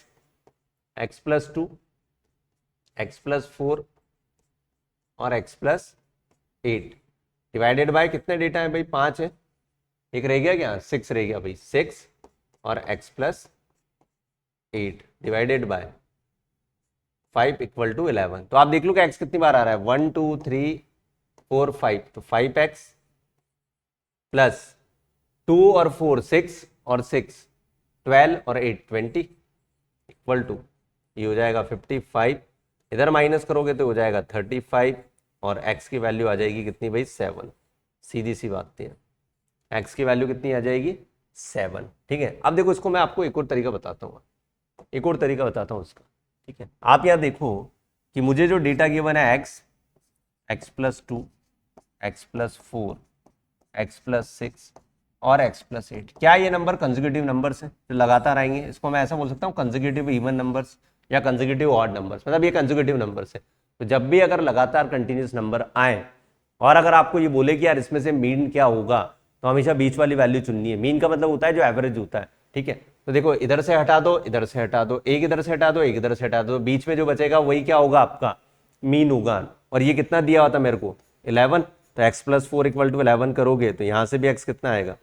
x plus 2, x plus 4 और x प्लस 8 डिवाइडेड बाय कितने डेटा है भाई, 5 है, एक रह गया क्या, 6 रह गया भाई, 6 और x plus 8 divided by 5 equal to 11। तो आप देख लो कि x कितनी बार आ रहा है, 1 2 3 4 5, तो 5x प्लस 2 और 4 6 और 6 12 और 8 20 इक्वल टू, ये हो जाएगा 55, इधर माइनस करोगे तो हो जाएगा 35, और x की वैल्यू आ जाएगी कितनी भाई, 7। सीधी सी बात है, x की वैल्यू कितनी आ जाएगी, 7। ठीक है, अब देखो इसको मैं आपको एक और तरीका बताता हूँ, एक और तरीका बताता हूँ उसका, ठीक है। आप यहाँ देखो कि मुझे जो डेटा गिवन है x plus 2, x plus 4, x plus 6 और x प्लस 8, क्या ये नंबर कंसेक्यूटिव नंबर्स हैं जो लगातार आएंगे? इसको मैं ऐसा बोल सकता हूँ कंसेक्यूटिव इवन नंबर्स या कंसेक्यूटिव ऑड नंबर्स, मतलब ये कंसेक्यूटिव नंबर्स है। तो जब भी अगर लगातार कंटिन्यूस नंबर आए और अगर आपको ये बोले कि यार इसमें से मीन क्या होगा, तो हमेशा बीच वाली वैल्यू चुननी है। मीन का मतलब होता है जो एवरेज होता है, ठीक है। तो देखो इधर से हटा दो, इधर से हटा दो, एक इधर से हटा दो, एक इधर से हटा दो, बीच में जो बचेगा वही क्या होगा आपका मीन होगा। और ये कितना दिया हुआ था मेरे को 11, तो x प्लस 4 इक्वल टू 11 करोगे तो यहां से भी x कितना आएगा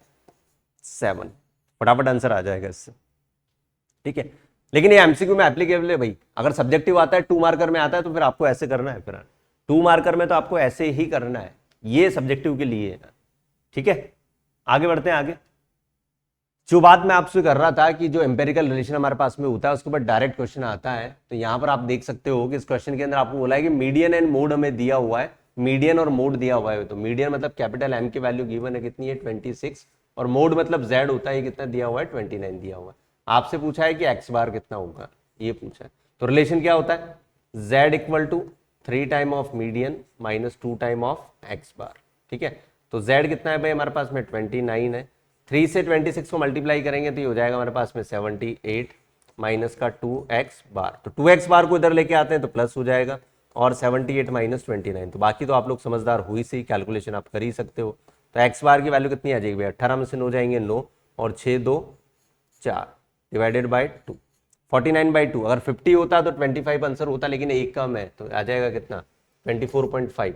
7, फटाफट आंसर आ जाएगा इससे, ठीक है। लेकिन ये एमसीक्यू में एप्लीकेबल है भाई, अगर सब्जेक्टिव आता है 2 मार्कर में आता है तो फिर आपको ऐसे करना है, फिर 2 मार्कर में तो आपको ऐसे ही करना है, ये सब्जेक्टिव के लिए है, ठीक है। आगे बढ़ते हैं। आगे जो बात मैं आपसे कर रहा था कि जो एम्पेरिकल रिलेशन हमारे पास में होता है उसके ऊपर डायरेक्ट क्वेश्चन आता है, तो यहां पर आप देख सकते हो कि इस क्वेश्चन के अंदर आपको बोला है कि मीडियन एंड मोड हमें दिया हुआ है, मीडियन और मोड दिया हुआ है। तो मीडियन मतलब कैपिटल एम की वैल्यू गिवन है कितनी है 26, और मोड मतलब जेड होता है कितना दिया हुआ है 29 दिया हुआ है। आपसे पूछा है कि एक्स बार कितना होगा, ये पूछा है। तो रिलेशन क्या होता है, Z equal to 3 time of median minus 2 time of X bar, ठीक है। तो जेड कितना है भाई हमारे पास में 29 है, 3 से 26 को मल्टीप्लाई करेंगे तो ये हो जाएगा हमारे पास में 78 माइनस का 2x बार, तो 2x बार को इधर लेके आते हैं तो प्लस हो जाएगा, और 78 माइनस 29, तो बाकी तो आप लोग समझदार हो ही, सही कैलकुलेशन आप कर ही सकते हो। तो x बार की वैल्यू कितनी आ जाएगी भाई 18 में से 9 जाएंगे 9, और 6 2 4 डिवाइडेड बाई 2, 49/2। अगर 50 होता तो 25 आंसर होता, लेकिन एक कम है तो आ जाएगा कितना 24.5,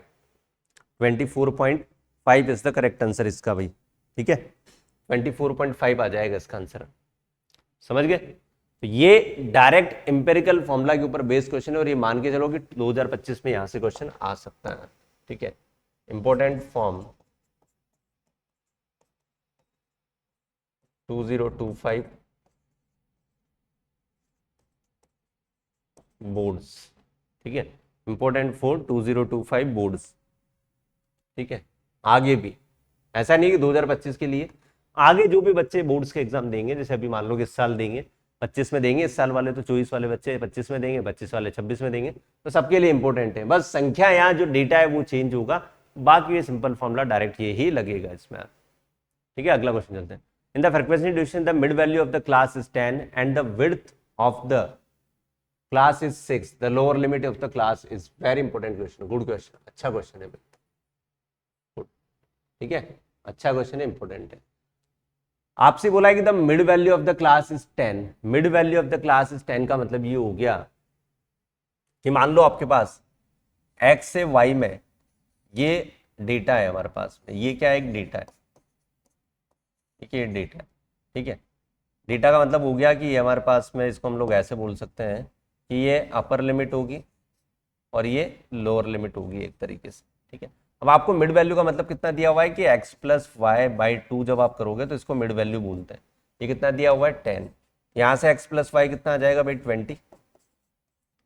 24.5 इज द करेक्ट आंसर इसका भाई, ठीक है। 24.5 आ जाएगा इसका आंसर, समझ गए। तो ये डायरेक्ट इंपेरिकल फॉर्मूला के ऊपर बेस्ड क्वेश्चन है, और ये मान के चलो कि 2025 में यहां से क्वेश्चन आ सकता है, ठीक है। इंपॉर्टेंट फॉर्म 2025 बोर्ड्स, ठीक है। इंपॉर्टेंट फॉर 2025 बोर्ड्स, ठीक है। आगे भी ऐसा नहीं कि 2025 के लिए, आगे जो भी बच्चे बोर्ड्स के एग्जाम देंगे, जैसे अभी मान लो कि इस साल देंगे 25 में देंगे, इस साल वाले तो 24 वाले बच्चे 25 में देंगे, 25 वाले 26 में देंगे, तो सबके लिए इंपॉर्टेंट है। बस संख्या यहाँ जो डेटा है वो चेंज होगा, बाकी ये सिंपल फॉर्मूला डायरेक्ट ये ही लगेगा इसमें, ठीक है। अगला क्वेश्चन चलते हैं। In the frequency distribution the mid value of the class is 10 and the width of the class is 6, the lower limit of the class is, very important question, good question, अच्छा question है, ठीक है, अच्छा question है, important है। आपसे बोला है कि the mid value of the class is 10, mid value of the class is 10 का मतलब ये हो गया कि मान लो आपके पास x से y में ये डेटा है हमारे पास में, ये क्या है एक डेटा है, ठीक है, ये डेटा है, ठीक है। डेटा का मतलब हो गया कि ये हमारे पास में, इसको हम लोग ऐसे बोल सकते हैं कि ये अपर लिमिट होगी और ये लोअर लिमिट होगी एक तरीके से, ठीक है। अब आपको मिड वैल्यू का मतलब कितना दिया हुआ है कि x प्लस वाई बाई 2 जब आप करोगे तो इसको मिड वैल्यू बोलते हैं। ये कितना दिया हुआ है 10, यहाँ से x प्लस वाई कितना आ जाएगा भाई 20,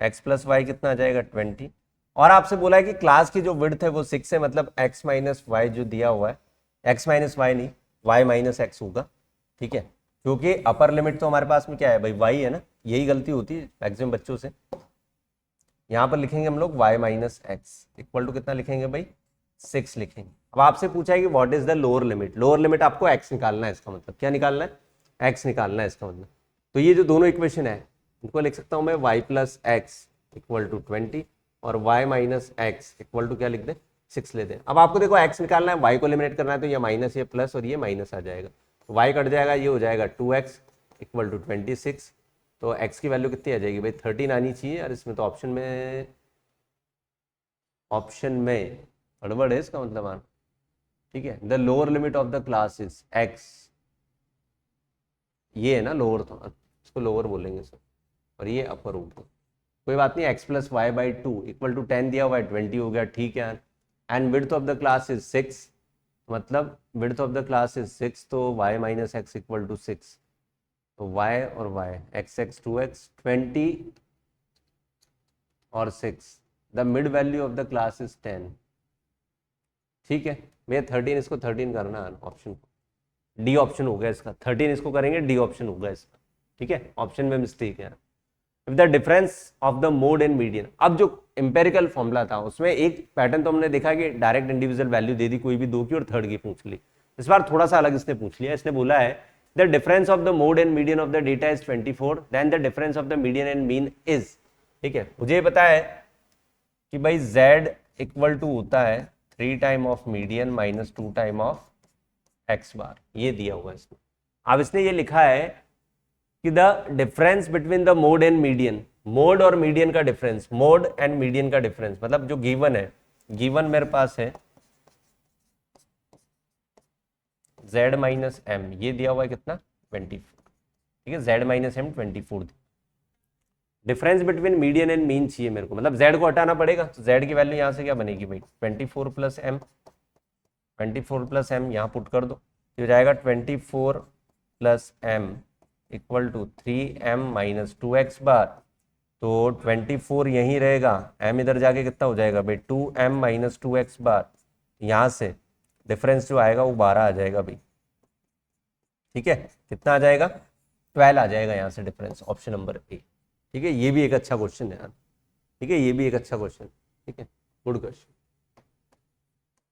x प्लस वाई कितना आ जाएगा 20, और आपसे बोला है कि क्लास की जो विड्थ है वो 6 है, मतलब x माइनस वाई जो दिया हुआ है, x माइनस वाई नहीं y माइनस एक्स होगा, ठीक है। क्योंकि अपर लिमिट तो हमारे पास में क्या है भाई y है ना, यही गलती होती है मैक्सिमम बच्चों से। यहाँ पर लिखेंगे हम लोग y minus X equal to कितना लिखेंगे भाई 6 लिखेंगे। अब आपसे पूछा है कि what is the lower limit, lower limit आपको x निकालना है, इसका मतलब क्या निकालना है x निकालना है इसका मतलब। तो ये जो दोनों इक्वेशन है इनको लिख सकता हूँ मैं y plus X equal to 20 और y minus X equal to क्या लिख दे 6 ले दे। अब आपको देखो x निकालना है, y को एलिमिनेट करना है, तो ये माइनस ये प्लस और ये माइनस आ जाएगा, तो y कट जाएगा, ये हो जाएगा 2x इक्वल टू 26, तो x की वैल्यू कितनी आ जाएगी भाई 13 आनी चाहिए। और इसमें तो ऑप्शन में गड़बड़ है इसका मतलब आना, ठीक है। The lower limit of the class is x, ये है ना लोअर, तो इसको लोअर बोलेंगे सर, और ये अपर होगा, कोई बात नहीं। x plus Y by 2 equal to 10 दिया हुआ है 20 हो गया, ठीक है। And width of the class is 6, मतलब width of the class is 6, तो y minus X equal to 6, तो y और y x x 2x 20 और 6, the mid value of the class is 10, ठीक है। भैया 13 इसको 13 करना है, ऑप्शन डी ऑप्शन हो गया इसका, 13 इसको करेंगे डी ऑप्शन होगा इसका, ठीक है। ऑप्शन में मिस्टेक है, if the difference of the mode and median. अब जो एम्पेरिकल फॉर्मूला था उसमें एक पैटर्न तो हमने देखा कि डायरेक्ट इंडिविजुअल वैल्यू दे दी कोई भी दो की और थर्ड की पूछ ली। इस बार थोड़ा सा अलग इसने पूछ लिया, इसने बोला है the difference of the mode and median of the data is 24, then the difference of the median and mean is. ठीक है, मुझे ये पता है कि भाई z इक्वल टू होता है 3 time of median minus 2 time of X bar, ये दिया हुआ है इसमें। अब इसने ये लिखा है कि the difference between the mode and median, mode और मीडियन का डिफरेंस, मोड एंड मीडियन का डिफरेंस मतलब जो गिवन है, गिवन मेरे पास है z माइनस एम, ये दिया हुआ है कितना 24। ठीक है, z minus M 24। Difference between median and mean चाहिए मेरे को, मतलब z को हटाना पड़ेगा, तो z की वैल्यू यहां से क्या बनेगी भाई 24 प्लस एम, 24 प्लस एम यहाँ पुट कर दो, ये हो जाएगा 24 plus M equal to 3m minus 2x bar. तो 24 यहीं रहेगा, m इधर जाके कितना हो जाएगा भाई 2m माइनस 2x बार, यहाँ से डिफरेंस जो आएगा वो 12 आ जाएगा भाई। ठीक है, कितना आ जाएगा 12 आ जाएगा यहाँ से डिफरेंस, ऑप्शन नंबर ए। ठीक है, ये भी एक अच्छा क्वेश्चन है यार। ठीक है, ये भी एक अच्छा क्वेश्चन। ठीक है, गुड क्वेश्चन।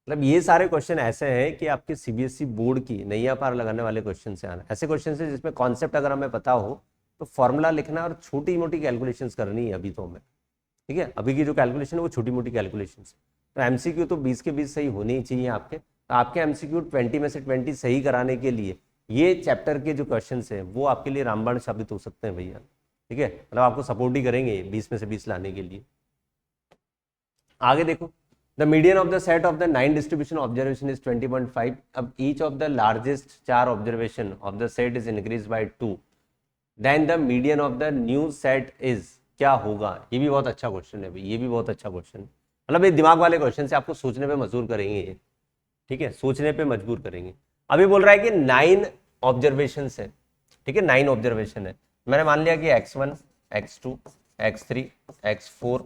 मतलब ये सारे क्वेश्चन ऐसे हैं कि आपके सीबीएसई बोर्ड की नैया पार लगाने वाले क्वेश्चन से आना, ऐसे क्वेश्चन से जिसमें कॉन्सेप्ट अगर हमें पता हो तो फॉर्मूला लिखना और छोटी मोटी कैलकुलेशंस करनी है अभी तो हमें। ठीक है, अभी की जो कैलकुलेशन है वो छोटी मोटी कैलकुलेशन है। तो एमसीक्यू तो 20 के 20 सही होने ही चाहिए आपके, तो आपके एमसीक्यू 20 में से 20 सही कराने के लिए ये चैप्टर के जो क्वेश्चन है वो आपके लिए रामबाण साबित हो सकते हैं भैया। ठीक है, मतलब आपको सपोर्ट ही करेंगे 20 में से 20 लाने के लिए। आगे देखो, the median of the set of the 9 distribution observation is 20.5। अब each of the largest 4 observation of the set is increase by 2, then the median of the new set is, क्या होगा। ये भी बहुत अच्छा क्वेश्चन है भाई, ये भी बहुत अच्छा क्वेश्चन है। मतलब ये दिमाग वाले क्वेश्चन से आपको सोचने पे मजबूर करेंगे ये। ठीक है, सोचने पे मजबूर करेंगे। अभी बोल रहा है कि 9 ऑब्जर्वेशन है। ठीक है, 9 ऑब्जर्वेशन है। मैंने मान लिया कि x1, x2, x3, x4,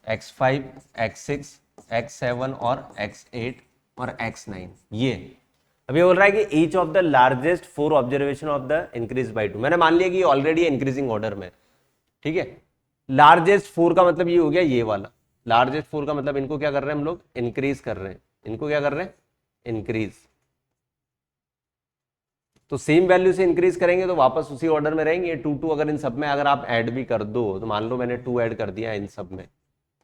x5, x6, x7 और x8 और x9, ये अभी बोल रहा है कि each of the largest 4 observation of the increase by 2। मैंने मान लिया कि ऑलरेडी इंक्रीजिंग ऑर्डर में। ठीक है, लार्जेस्ट 4 का मतलब ये हो गया ये वाला, लार्जेस्ट 4 का मतलब इनको क्या कर रहे हैं हम लोग इंक्रीज कर रहे हैं, इनको क्या कर रहे हैं इंक्रीज। तो सेम वैल्यू से इंक्रीज करेंगे तो वापस उसी ऑर्डर में रहेंगे 2 2। अगर इन सब में अगर आप ऐड भी कर दो तो मान लो मैंने 2 ऐड कर दिया इन सब में,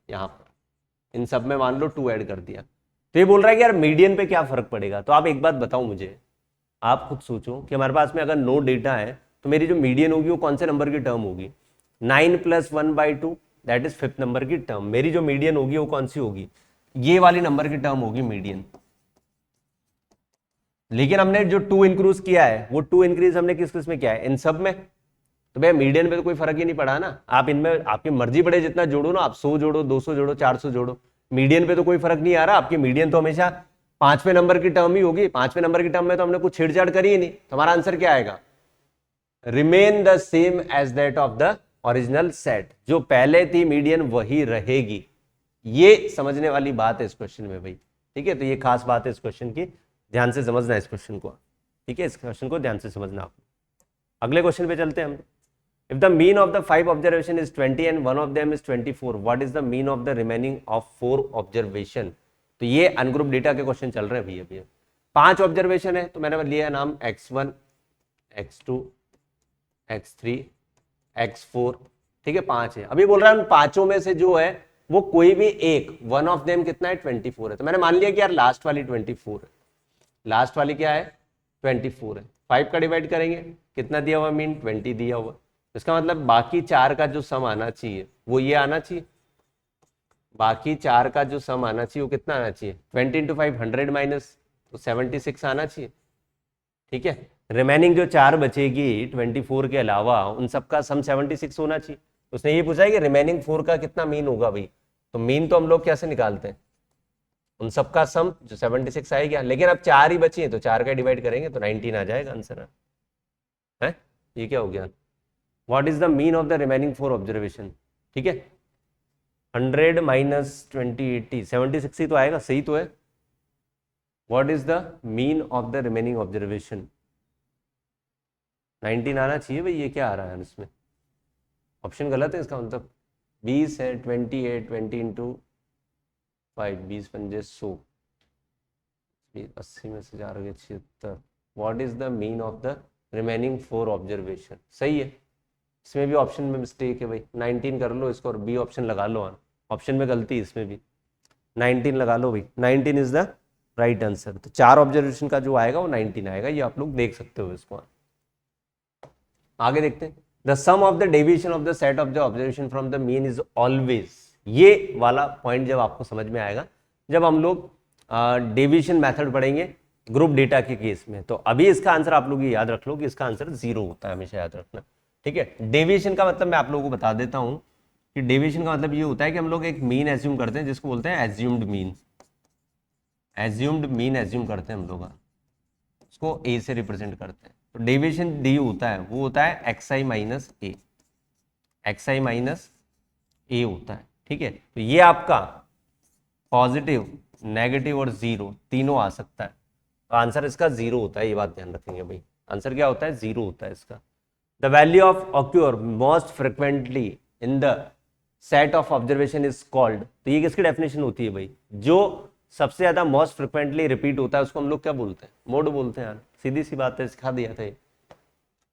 यहाँ पर इन सब में मान लो 2 ऐड कर दिया, तो ये बोल रहा है कि यार मीडियन पे क्या फर्क पड़ेगा। तो आप एक बात बताओ मुझे, आप खुद सोचो कि हमारे पास में अगर नो डेटा है तो मेरी जो मीडियन होगी वो कौन से नंबर की टर्म होगी, 9 + 1/2 दैट इज 5th नंबर की टर्म। मेरी जो मीडियन होगी वो कौन सी होगी, ये वाली नंबर की टर्म होगी मीडियन। लेकिन हमने जो 2 इंक्रीज किया है वो 2 इंक्रीज हमने किस किस में किया है, इन सब में। तो भैया मीडियन पे तो कोई फर्क ही नहीं पड़ा ना। आप इनमें आपकी मर्जी पड़े जितना जोड़ो ना, आप 100 जोड़ो, 200 जोड़ो, 400 जोड़ो, मीडियन पे तो कोई फर्क नहीं आ रहा। आपकी मीडियन तो हमेशा 5वें नंबर की टर्म ही होगी। 5वें नंबर की टर्म में तो हमने कुछ छेड़छाड़ करी ही नहीं, तो हमारा आंसर क्या आएगा, remain the same as that of the original set. जो पहले थी मीडियन वही रहेगी। ये समझने वाली बात है इस क्वेश्चन में भाई। ठीक है, तो ये खास बात है इस क्वेश्चन की, ध्यान से समझना इस क्वेश्चन को। ठीक है, इस क्वेश्चन को ध्यान से समझना आप। अगले क्वेश्चन पे चलते हैं हम। If the mean of the 5 observation is 20 and one of them is 24, what is the mean of the remaining of 4 observation? तो ये अनग्रुप डेटा के क्वेश्चन चल रहे हैं भैया भैया। 5 ऑब्जर्वेशन है तो मैंने लिया नाम x1, x2, x3, x4। ठीक है, 5 है। अभी बोल रहा है उन पांचों में से जो है वो कोई भी एक, वन ऑफ देम कितना है 24 है। तो मैंने मान लिया कि यार लास्ट वाली 24 है, लास्ट वाली क्या है 24 है। 5 का डिवाइड करेंगे, कितना दिया हुआ मीन 20 दिया हुआ, इसका मतलब बाकी 4 का जो सम आना चाहिए वो ये आना चाहिए। बाकी 4 का जो सम आना चाहिए वो कितना आना चाहिए, 20 × 5 100 माइनस, तो 76 आना चाहिए। ठीक है, रिमेनिंग जो 4 बचेगी 24 के अलावा उन सबका सम 76 होना चाहिए। उसने ये पूछा है कि रिमेनिंग 4 का कितना मीन होगा भाई। तो मीन तो हम लोग कैसे निकालते हैं, उन सबका सम जो 76 आएगा, लेकिन अब 4 ही बची है तो 4 का डिवाइड करेंगे तो 19 आ जाएगा आंसर है। ये क्या हो गया, what is the mean of the remaining 4 observation. ठीक है, 100 माइनस 20 80 76 ही तो आएगा, सही तो है। What is the mean of the remaining observation, 19 आना चाहिए भाई। ये क्या आ रहा है इसमें, ऑप्शन गलत है इसका मतलब, 20 है, 28, 20 इंटू 5, 20 पंजे 100, 80 में से 4 गए 76। What is the mean of the remaining 4 observation? सही है, इसमें भी ऑप्शन में मिस्टेक है भाई, 19 कर लो इसको और बी ऑप्शन लगा लो, ऑप्शन में गलती है इसमें भी, 19 लगा लो भाई, 19 इज द राइट आंसर। तो 4 ऑब्जर्वेशन का जो आएगा वो 19 आएगा, ये आप लोग देख सकते हो इसको। आगे देखते हैं, the sum of the deviation of the set of the observation from the mean is always. ये वाला पॉइंट जब आपको समझ में आएगा जब हम लोग डेविएशन मेथड पढ़ेंगे ग्रुप डेटा के केस में। तो अभी इसका आंसर आप लोग ये याद रख लो कि इसका आंसर 0 होता है, हमेशा याद रखना, ठीक है। डेविएशन का मतलब मैं आप लोगों को बता देता हूं कि डेविएशन का मतलब ये होता है कि हम लोग एक मीन एज्यूम करते हैं, जिसको बोलते हैं assumed mean. Assumed mean assume करते हैं हम लोग, उसको ए से रिप्रेजेंट करते हैं। तो डेविएशन डी होता है, वो होता है एक्स आई माइनस ए, एक्स आई माइनस ए होता है, ठीक है। तो ये आपका पॉजिटिव, नेगेटिव और 0 तीनों आ सकता है। तो आंसर इसका 0 होता है, ये बात ध्यान रखेंगे भाई, आंसर क्या होता है? 0 होता है इसका। The value of occur most frequently in the set of observation is called. तो ये किसकी डेफिनेशन होती है भाई? जो सबसे ज्यादा मोस्ट फ्रिक्वेंटली रिपीट होता है उसको हम लोग क्या बोलते हैं? मोड बोलते हैं यार, सीधी सी बात है, सिखा दिया था ये।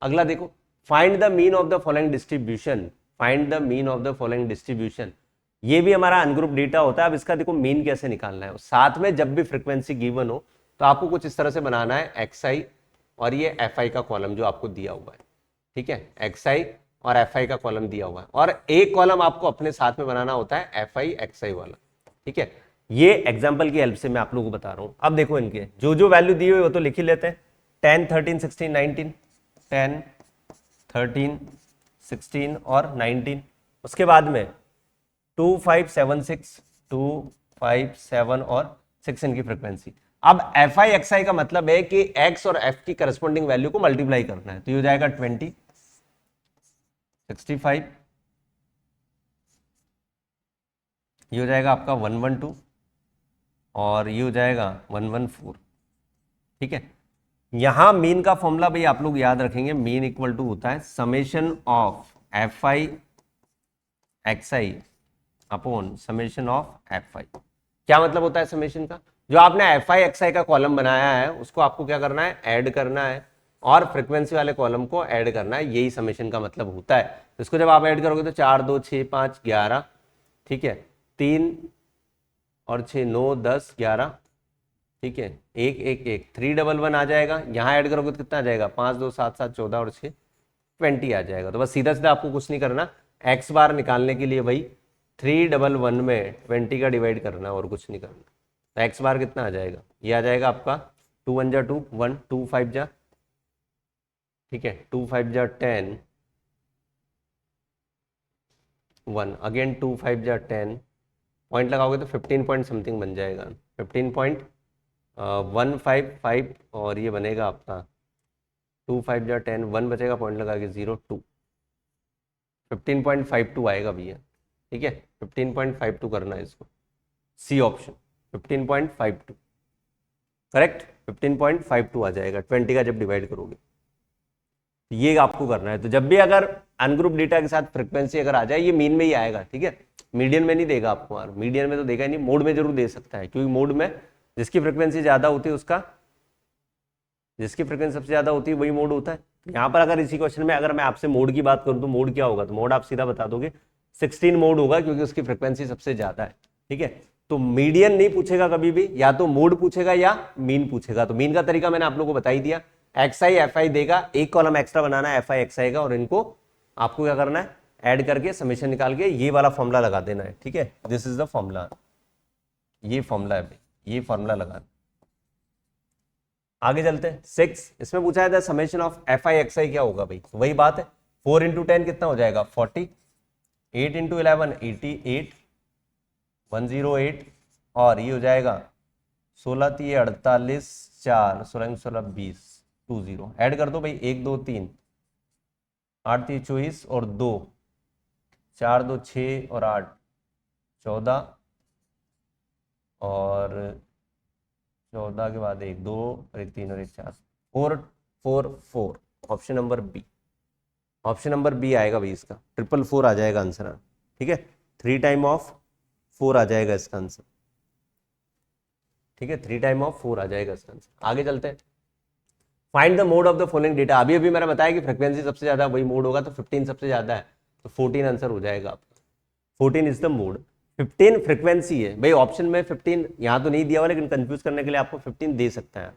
अगला देखो, find the mean of the following distribution. Find the mean of the following distribution, ये भी हमारा अनग्रुप डेटा होता है। अब इसका देखो मीन कैसे निकालना है, साथ में जब भी फ्रीक्वेंसी गिवन हो तो आपको कुछ इस तरह से बनाना है, एक्स आई और ये एफ आई का कॉलम जो आपको दिया हुआ है, ठीक है, एक्स आई और एफ आई का कॉलम दिया हुआ है, और एक कॉलम आपको अपने साथ में बनाना होता है एफ आई एक्स आई वाला, ठीक है। ये एग्जाम्पल की हेल्प से मैं आप लोगों को बता रहा हूं। अब देखो इनके जो जो वैल्यू दी हुई वो तो लिख ही लेते हैं, 10, 13, 16, 19, 10, 13, 16 और 19। उसके बाद में 2, 5, 7, 6, 2, 5, 7 और 6 इनकी फ्रीक्वेंसी। अब एफ आई एक्स आई का मतलब है कि एक्स और एफ की करस्पॉन्डिंग वैल्यू को मल्टीप्लाई करना है। तो ये हो जाएगा 20, 65, ये हो जाएगा आपका 112 और ये हो जाएगा 114, ठीक है। यहां मीन का फॉर्मूला भाई आप लोग याद रखेंगे, मीन इक्वल टू होता है summation of f i x i upon summation of f आई। क्या मतलब होता है समेशन का? जो आपने एफ आई एक्स आई का कॉलम बनाया है उसको आपको क्या करना है? ऐड करना है, और फ्रीक्वेंसी वाले कॉलम को ऐड करना है, यही समेशन का मतलब होता है। तो इसको जब आप ऐड करोगे तो 4, 2, 6, 5, 11, ठीक है, 3 और 6, 9, 10, 11, ठीक है, 1, 1, 1, 311 आ जाएगा। यहाँ ऐड करोगे तो कितना आ जाएगा? 5, 2, 7, 7, 14 और 6, 20 आ जाएगा। तो बस सीधा सीधा आपको कुछ नहीं करना, एक्स बार निकालने के लिए भाई 311 में 20 का डिवाइड करना और कुछ नहीं करना। तो एक्स बार कितना आ जाएगा? ये आ जाएगा आपका 2 1 जा 2, 1, 2 5 जा, ठीक है, 2 5 जा 10, 1 अगेन 2 5 जा 10, पॉइंट लगाओगे तो 15 पॉइंट समथिंग बन जाएगा, 15.155 और ये बनेगा आपका 2 5 जा 10, 1 बचेगा, पॉइंट लगा के 0 2, 15.52 आएगा भैया, ठीक है, 15.52 करना है इसको, सी ऑप्शन 15.52 करेक्ट, 15.52 आ जाएगा 20 का जब डिवाइड करोगे। तो ये आपको करना है। तो जब भी अगर अनग्रुप डेटा के साथ फ्रीक्वेंसी अगर आ जाए, ये मीन में ही आएगा, ठीक है, मीडियन में नहीं देगा आपको यार, मीडियन में तो देगा नहीं, मोड में जरूर दे सकता है, क्योंकि मोड में जिसकी फ्रीक्वेंसी ज्यादा होती है उसका, जिसकी फ्रीक्वेंसी सबसे ज्यादा होती है वही मोड होता है। यहाँ पर अगर इसी क्वेश्चन में अगर मैं आपसे मोड की बात करूँ तो मोड क्या होगा? तो मोड आप सीधा बता दोगे 16 मोड होगा, क्योंकि उसकी फ्रीक्वेंसी सबसे ज्यादा है, ठीक है। तो मीडियन नहीं पूछेगा कभी भी, या तो मोड पूछेगा या मीन पूछेगा। तो मीन का तरीका मैंने आप लोगों को बता ही दिया, एक्स आई एफ आई देगा, एक कॉलम एक्स्ट्रा बनाना है एफ आई एक्स आई का, और इनको आपको क्या करना है? ऐड करके समेशन निकाल के ये वाला फॉर्मूला लगा देना है, ठीक है। दिस इज द फॉर्मूला, ये फॉर्मूला है भाई, ये फॉर्मूला लगा। आगे चलते हैं 6, इसमें पूछा है summation of f i x i क्या होगा भाई? वही बात है, 4 इंटू 10 कितना हो जाएगा? 40, 8 इंटू 11 88, 108, और ये हो जाएगा 16 3 48, 4 16 16 20, 20 ऐड कर दो भाई, 1 2 3 8 3 24 और 2 4 2 6 और 8 14, और 14 के बाद 1 2 और 1 3 और 1 4, 4 4 4, option number B. Option number B आएगा भाई इसका, 444 आ जाएगा आंसर। ठीक है, 3 टाइम ऑफ 4 आ जाएगा इसका आंसर। ठीक है, 3 टाइम ऑफ 4 आ जाएगा इसका आंसर। आगे चलते हैं। Find the mode of the following data. अभी अभी मैंने बताया कि फ्रीक्वेंसी सबसे ज्यादा वही मोड होगा, तो 15 सबसे ज्यादा है, तो 14 आंसर हो जाएगा आपका। 14 इज द मोड, 15 फ्रीक्वेंसी है भाई। ऑप्शन में 15 यहां तो नहीं दिया हुआ, लेकिन कंफ्यूज करने के लिए आपको 15 दे सकता है।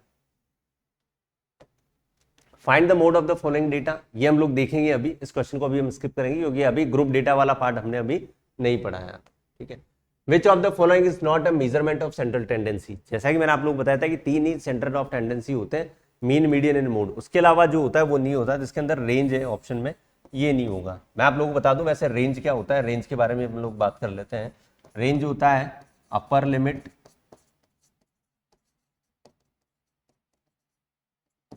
Find the mode of the following data, ये हम लोग देखेंगे अभी। इस क्वेश्चन को अभी हम स्किप करेंगे, क्योंकि अभी ग्रुप डेटा वाला पार्ट हमने अभी नहीं पढ़ा है। ठीक है, which of the following is not a measurement of central tendency. जैसा कि मैंने आप लोग बताया था कि 3 ही सेंटर ऑफ टेंडेंसी होते हैं, मीन, मीडियन एंड मोड। उसके अलावा जो होता है वो नहीं होता, जिसके अंदर रेंज है ऑप्शन में, ये नहीं होगा। मैं आप लोगों को बता दूं वैसे रेंज क्या होता है, रेंज के बारे में हम लोग बात कर लेते हैं। रेंज होता है upper limit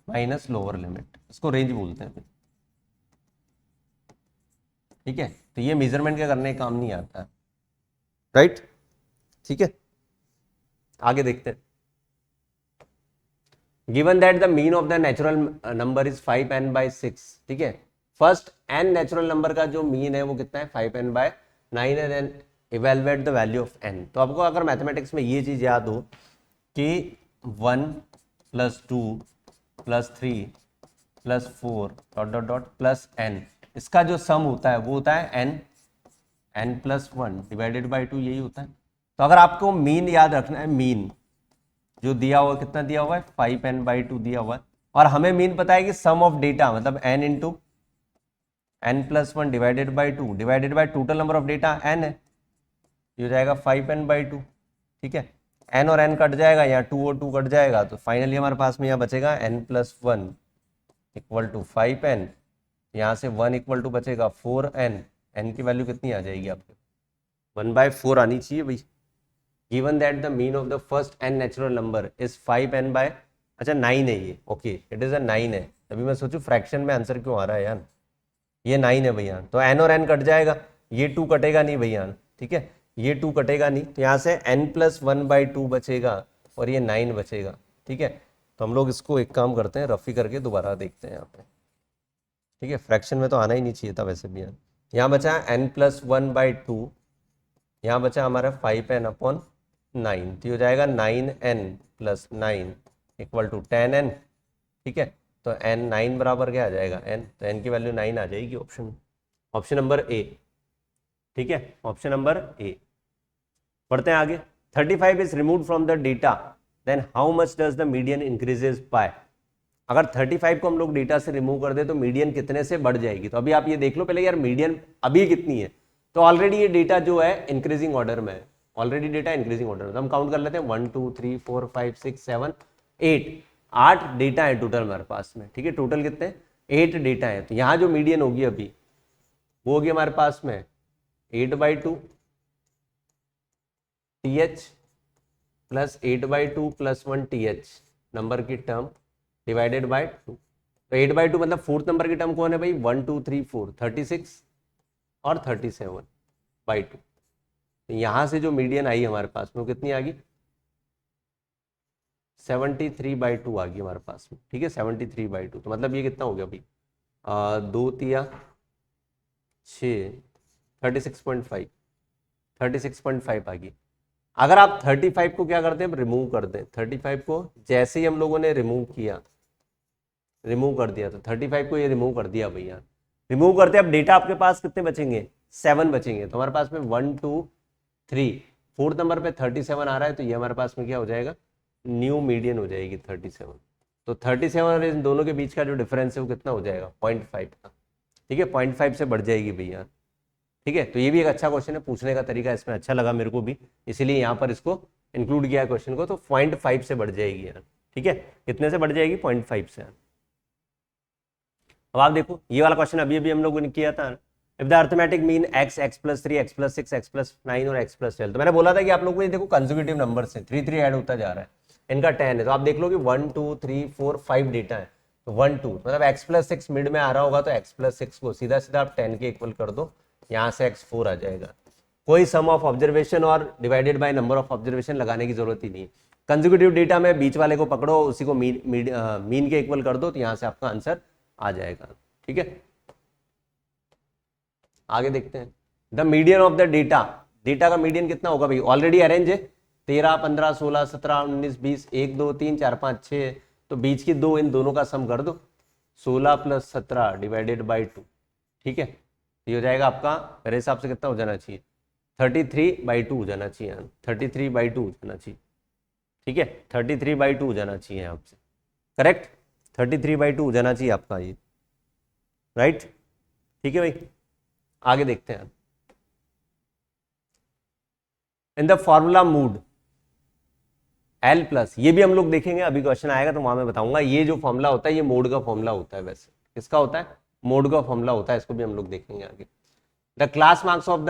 minus lower limit, इसको रेंज बोलते हैं। ठीक है, तो ये मेजरमेंट के करने का काम नहीं आता है, राइट। ठीक है, आगे देखते हैं। Given that the mean of the natural number is 5n/6। ठीक है, फर्स्ट n नेचुरल नंबर का जो मीन है वो कितना है, 5n/9 है। Then evaluate the value of n। तो आपको अगर मैथमेटिक्स में ये चीज याद हो कि 1 + 2 + 3 + 4 ... +n, इसका जो सम होता है वो होता है n+1 / 2, यही होता है। तो अगर आपको मीन याद रखना है, मीन जो दिया हुआ कितना दिया हुआ है, 5n/2 दिया हुआ है, और हमें मीन पता है कि सम ऑफ डेटा मतलब n × n+1 / 2 divided by total number of data n है, ये हो जाएगा 5n/2। ठीक है, n और n कट जाएगा, यहाँ 2 और 2 कट जाएगा, तो फाइनली हमारे पास में यहाँ बचेगा n+1 = 5n, यहाँ से 1 = बचेगा 4n। n की वैल्यू कितनी आ जाएगी आपके, 1/4 आनी चाहिए भाई। Given that the mean of the first n natural number is 5n/, अच्छा 9 है ये, ओके इट इज अ 9 है। अभी मैं सोचूं फ्रैक्शन में आंसर क्यों आ रहा है यार, ये 9 है भैया, तो n और n कट जाएगा, ये 2 कटेगा नहीं भैया। ठीक है, ये 2 कटेगा नहीं, तो यहाँ से n+1/2 बचेगा और ये 9 बचेगा। ठीक है, तो हम लोग इसको एक काम करते हैं, रफी करके दोबारा देखते हैं यहाँ पे। ठीक है, फ्रैक्शन में तो आना ही नहीं चाहिए था वैसे भी यार। यहाँ बचा n+1/2, यहाँ बचा हमारा 5n/9, तो हो जाएगा 9n+9 = 10n। ठीक है, तो n 9 बराबर क्या आ जाएगा, n, तो n की वैल्यू 9 आ जाएगी ऑप्शन, ऑप्शन नंबर ए। ठीक है, ऑप्शन नंबर ए। पढ़ते हैं आगे। 35 is remove from the data, then how much does the median increases by. अगर 35 को हम लोग डेटा से रिमूव कर दे तो मीडियन कितने से बढ़ जाएगी। तो अभी आप ये देख लो पहले यार, मीडियन अभी कितनी है, तो ऑलरेडी ये डेटा जो है इंक्रीजिंग ऑर्डर में है, ऑलरेडी डेटा इंक्रीजिंग ऑर्डर में। तो हम काउंट कर लेते हैं 1 2 3 4 5 6 7 8, 8 डेटा है टोटल हमारे पास में। ठीक है, टोटल कितने, 8 डेटा है। तो यहाँ जो मीडियन होगी अभी वो होगी हमारे पास में 8/2 TH + 8/2 + 1 TH नंबर की टर्म डिवाइडेड बाय 2। तो 8/2 मतलब फोर्थ नंबर की टर्म कौन है भाई, 1 2 3 4 36 और 37/2। तो यहां से जो मीडियन आई हमारे पास में वो कितनी आ गई, 73/2 आ गई हमारे पास में। ठीक है, 73/2, तो मतलब ये कितना हो गया भाई, 2 तिया 6, 36.5, 36.5 आ गई। अगर आप 35 को क्या करते हैं, रिमूव कर दें, 35 को जैसे ही हम लोगों ने रिमूव किया, रिमूव कर दिया, तो 35 को ये रिमूव कर दिया भैया, रिमूव करते अब डेटा आपके पास कितने बचेंगे, 7 बचेंगे। तो हमारे पास में 1 2 3, फोर्थ नंबर पे 37 आ रहा है, तो ये हमारे पास में क्या हो जाएगा, न्यू मीडियन हो जाएगी 37। तो 37 और इन दोनों के बीच का जो डिफरेंस है वो कितना हो जाएगा, 0.5 का। ठीक है, 0.5 से बढ़ जाएगी भैया। ठीक है, तो ये भी एक अच्छा क्वेश्चन है, पूछने का तरीका इसमें अच्छा लगा मेरे को भी, इसीलिए यहाँ पर इसको इंक्लूड किया क्वेश्चन को। तो 0.5 से बढ़ जाएगी यार। ठीक है, कितने से बढ़ जाएगी, 0.5 से। अब आप देखो ये वाला क्वेश्चन अभी अभी हम लोगों ने किया था, if the arithmetic mean x, x+3, x+6, x+9 और x+12। तो मैंने बोला था कि आप लोग को ये देखो कंसेक्यूटिव नंबर से 3 3 ऐड होता जा रहा है, इनका 10 है। तो आप देख लो कि 1 2 3 4 5 डेटा है, तो 1 2 मतलब x+6 मिड में आ रहा होगा, तो x+6 को सीधा सीधा आप 10 के इक्वल कर दो, यहाँ से x4 आ जाएगा। कोई सम ऑफ ऑब्जर्वेशन और divided by number of observation लगाने की जरूरत ही नहीं है। कंसेक्यूटिव डेटा में बीच वाले को पकड़ो, उसी को मीन के इक्वल कर दो, तो यहाँ से आपका आंसर आ जाएगा। ठीक है, आगे देखते हैं। The median of the data, data का मीडियन कितना होगा भाई, ऑलरेडी अरेंज है 13, 15, 16, 17, 19, 20, 1, 2, 3, 4, 5, 6, तो बीच की दो, इन दोनों का सम कर दो, 16 + 17 डिवाइडेड बाई 2, ठीक है, ये हो जाएगा आपका, मेरे हिसाब से कितना हो जाना चाहिए, 33/2 हो जाना चाहिए, 33/2 हो जाना चाहिए, ठीक है, 33/2 हो जाना चाहिए आपसे, करेक्ट, 33/2 हो जाना चाहिए आपका ये, राइट, ठीक है भाई, आगे देखते हैं। In the formula mood L plus, ये भी हम लोग देखेंगे, अभी क्वेश्चन आएगा तो वहां मैं बताऊंगा, ये जो फॉर्मूला होता है ये मोड का फॉर्मूला होता है, वैसे किसका होता है, मोड का फॉर्मूला होता है, इसको भी हम लोग देखेंगे आगे। The class marks of the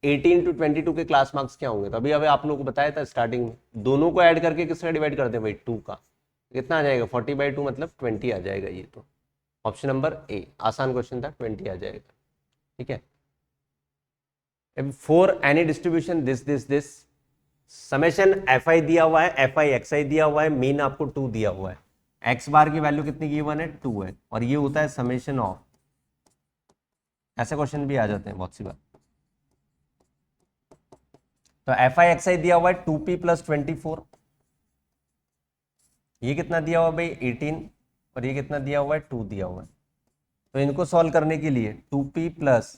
18 to 22 के क्लास मार्क्स क्या होंगे, तो अभी अभी आप लोगों को बताया था स्टार्टिंग में, दोनों को ऐड करके किसका डिवाइड करते हैं भाई, 2 का, कितना आ जाएगा 40/2 मतलब 20 आ जाएगा, ये तो ऑप्शन नंबर ए, आसान क्वेश्चन था, 20 आ जाएगा, ठीक है। For any distribution this summation F I दिया हुआ है, एफ आई एक्स आई दिया हुआ है, मीन आपको 2 दिया हुआ है, एक्स बार की वैल्यू कितनी गिवन है 2 है, और ये होता है समेशन ऑफ, ऐसे क्वेश्चन भी आ जाते हैं बहुत सी बार, तो एफ आई एक्स आई दिया हुआ है 2p + 24, ये कितना दिया हुआ है भाई 18, और ये कितना दिया हुआ है 2 दिया हुआ है, तो इनको सॉल्व करने के लिए 2p +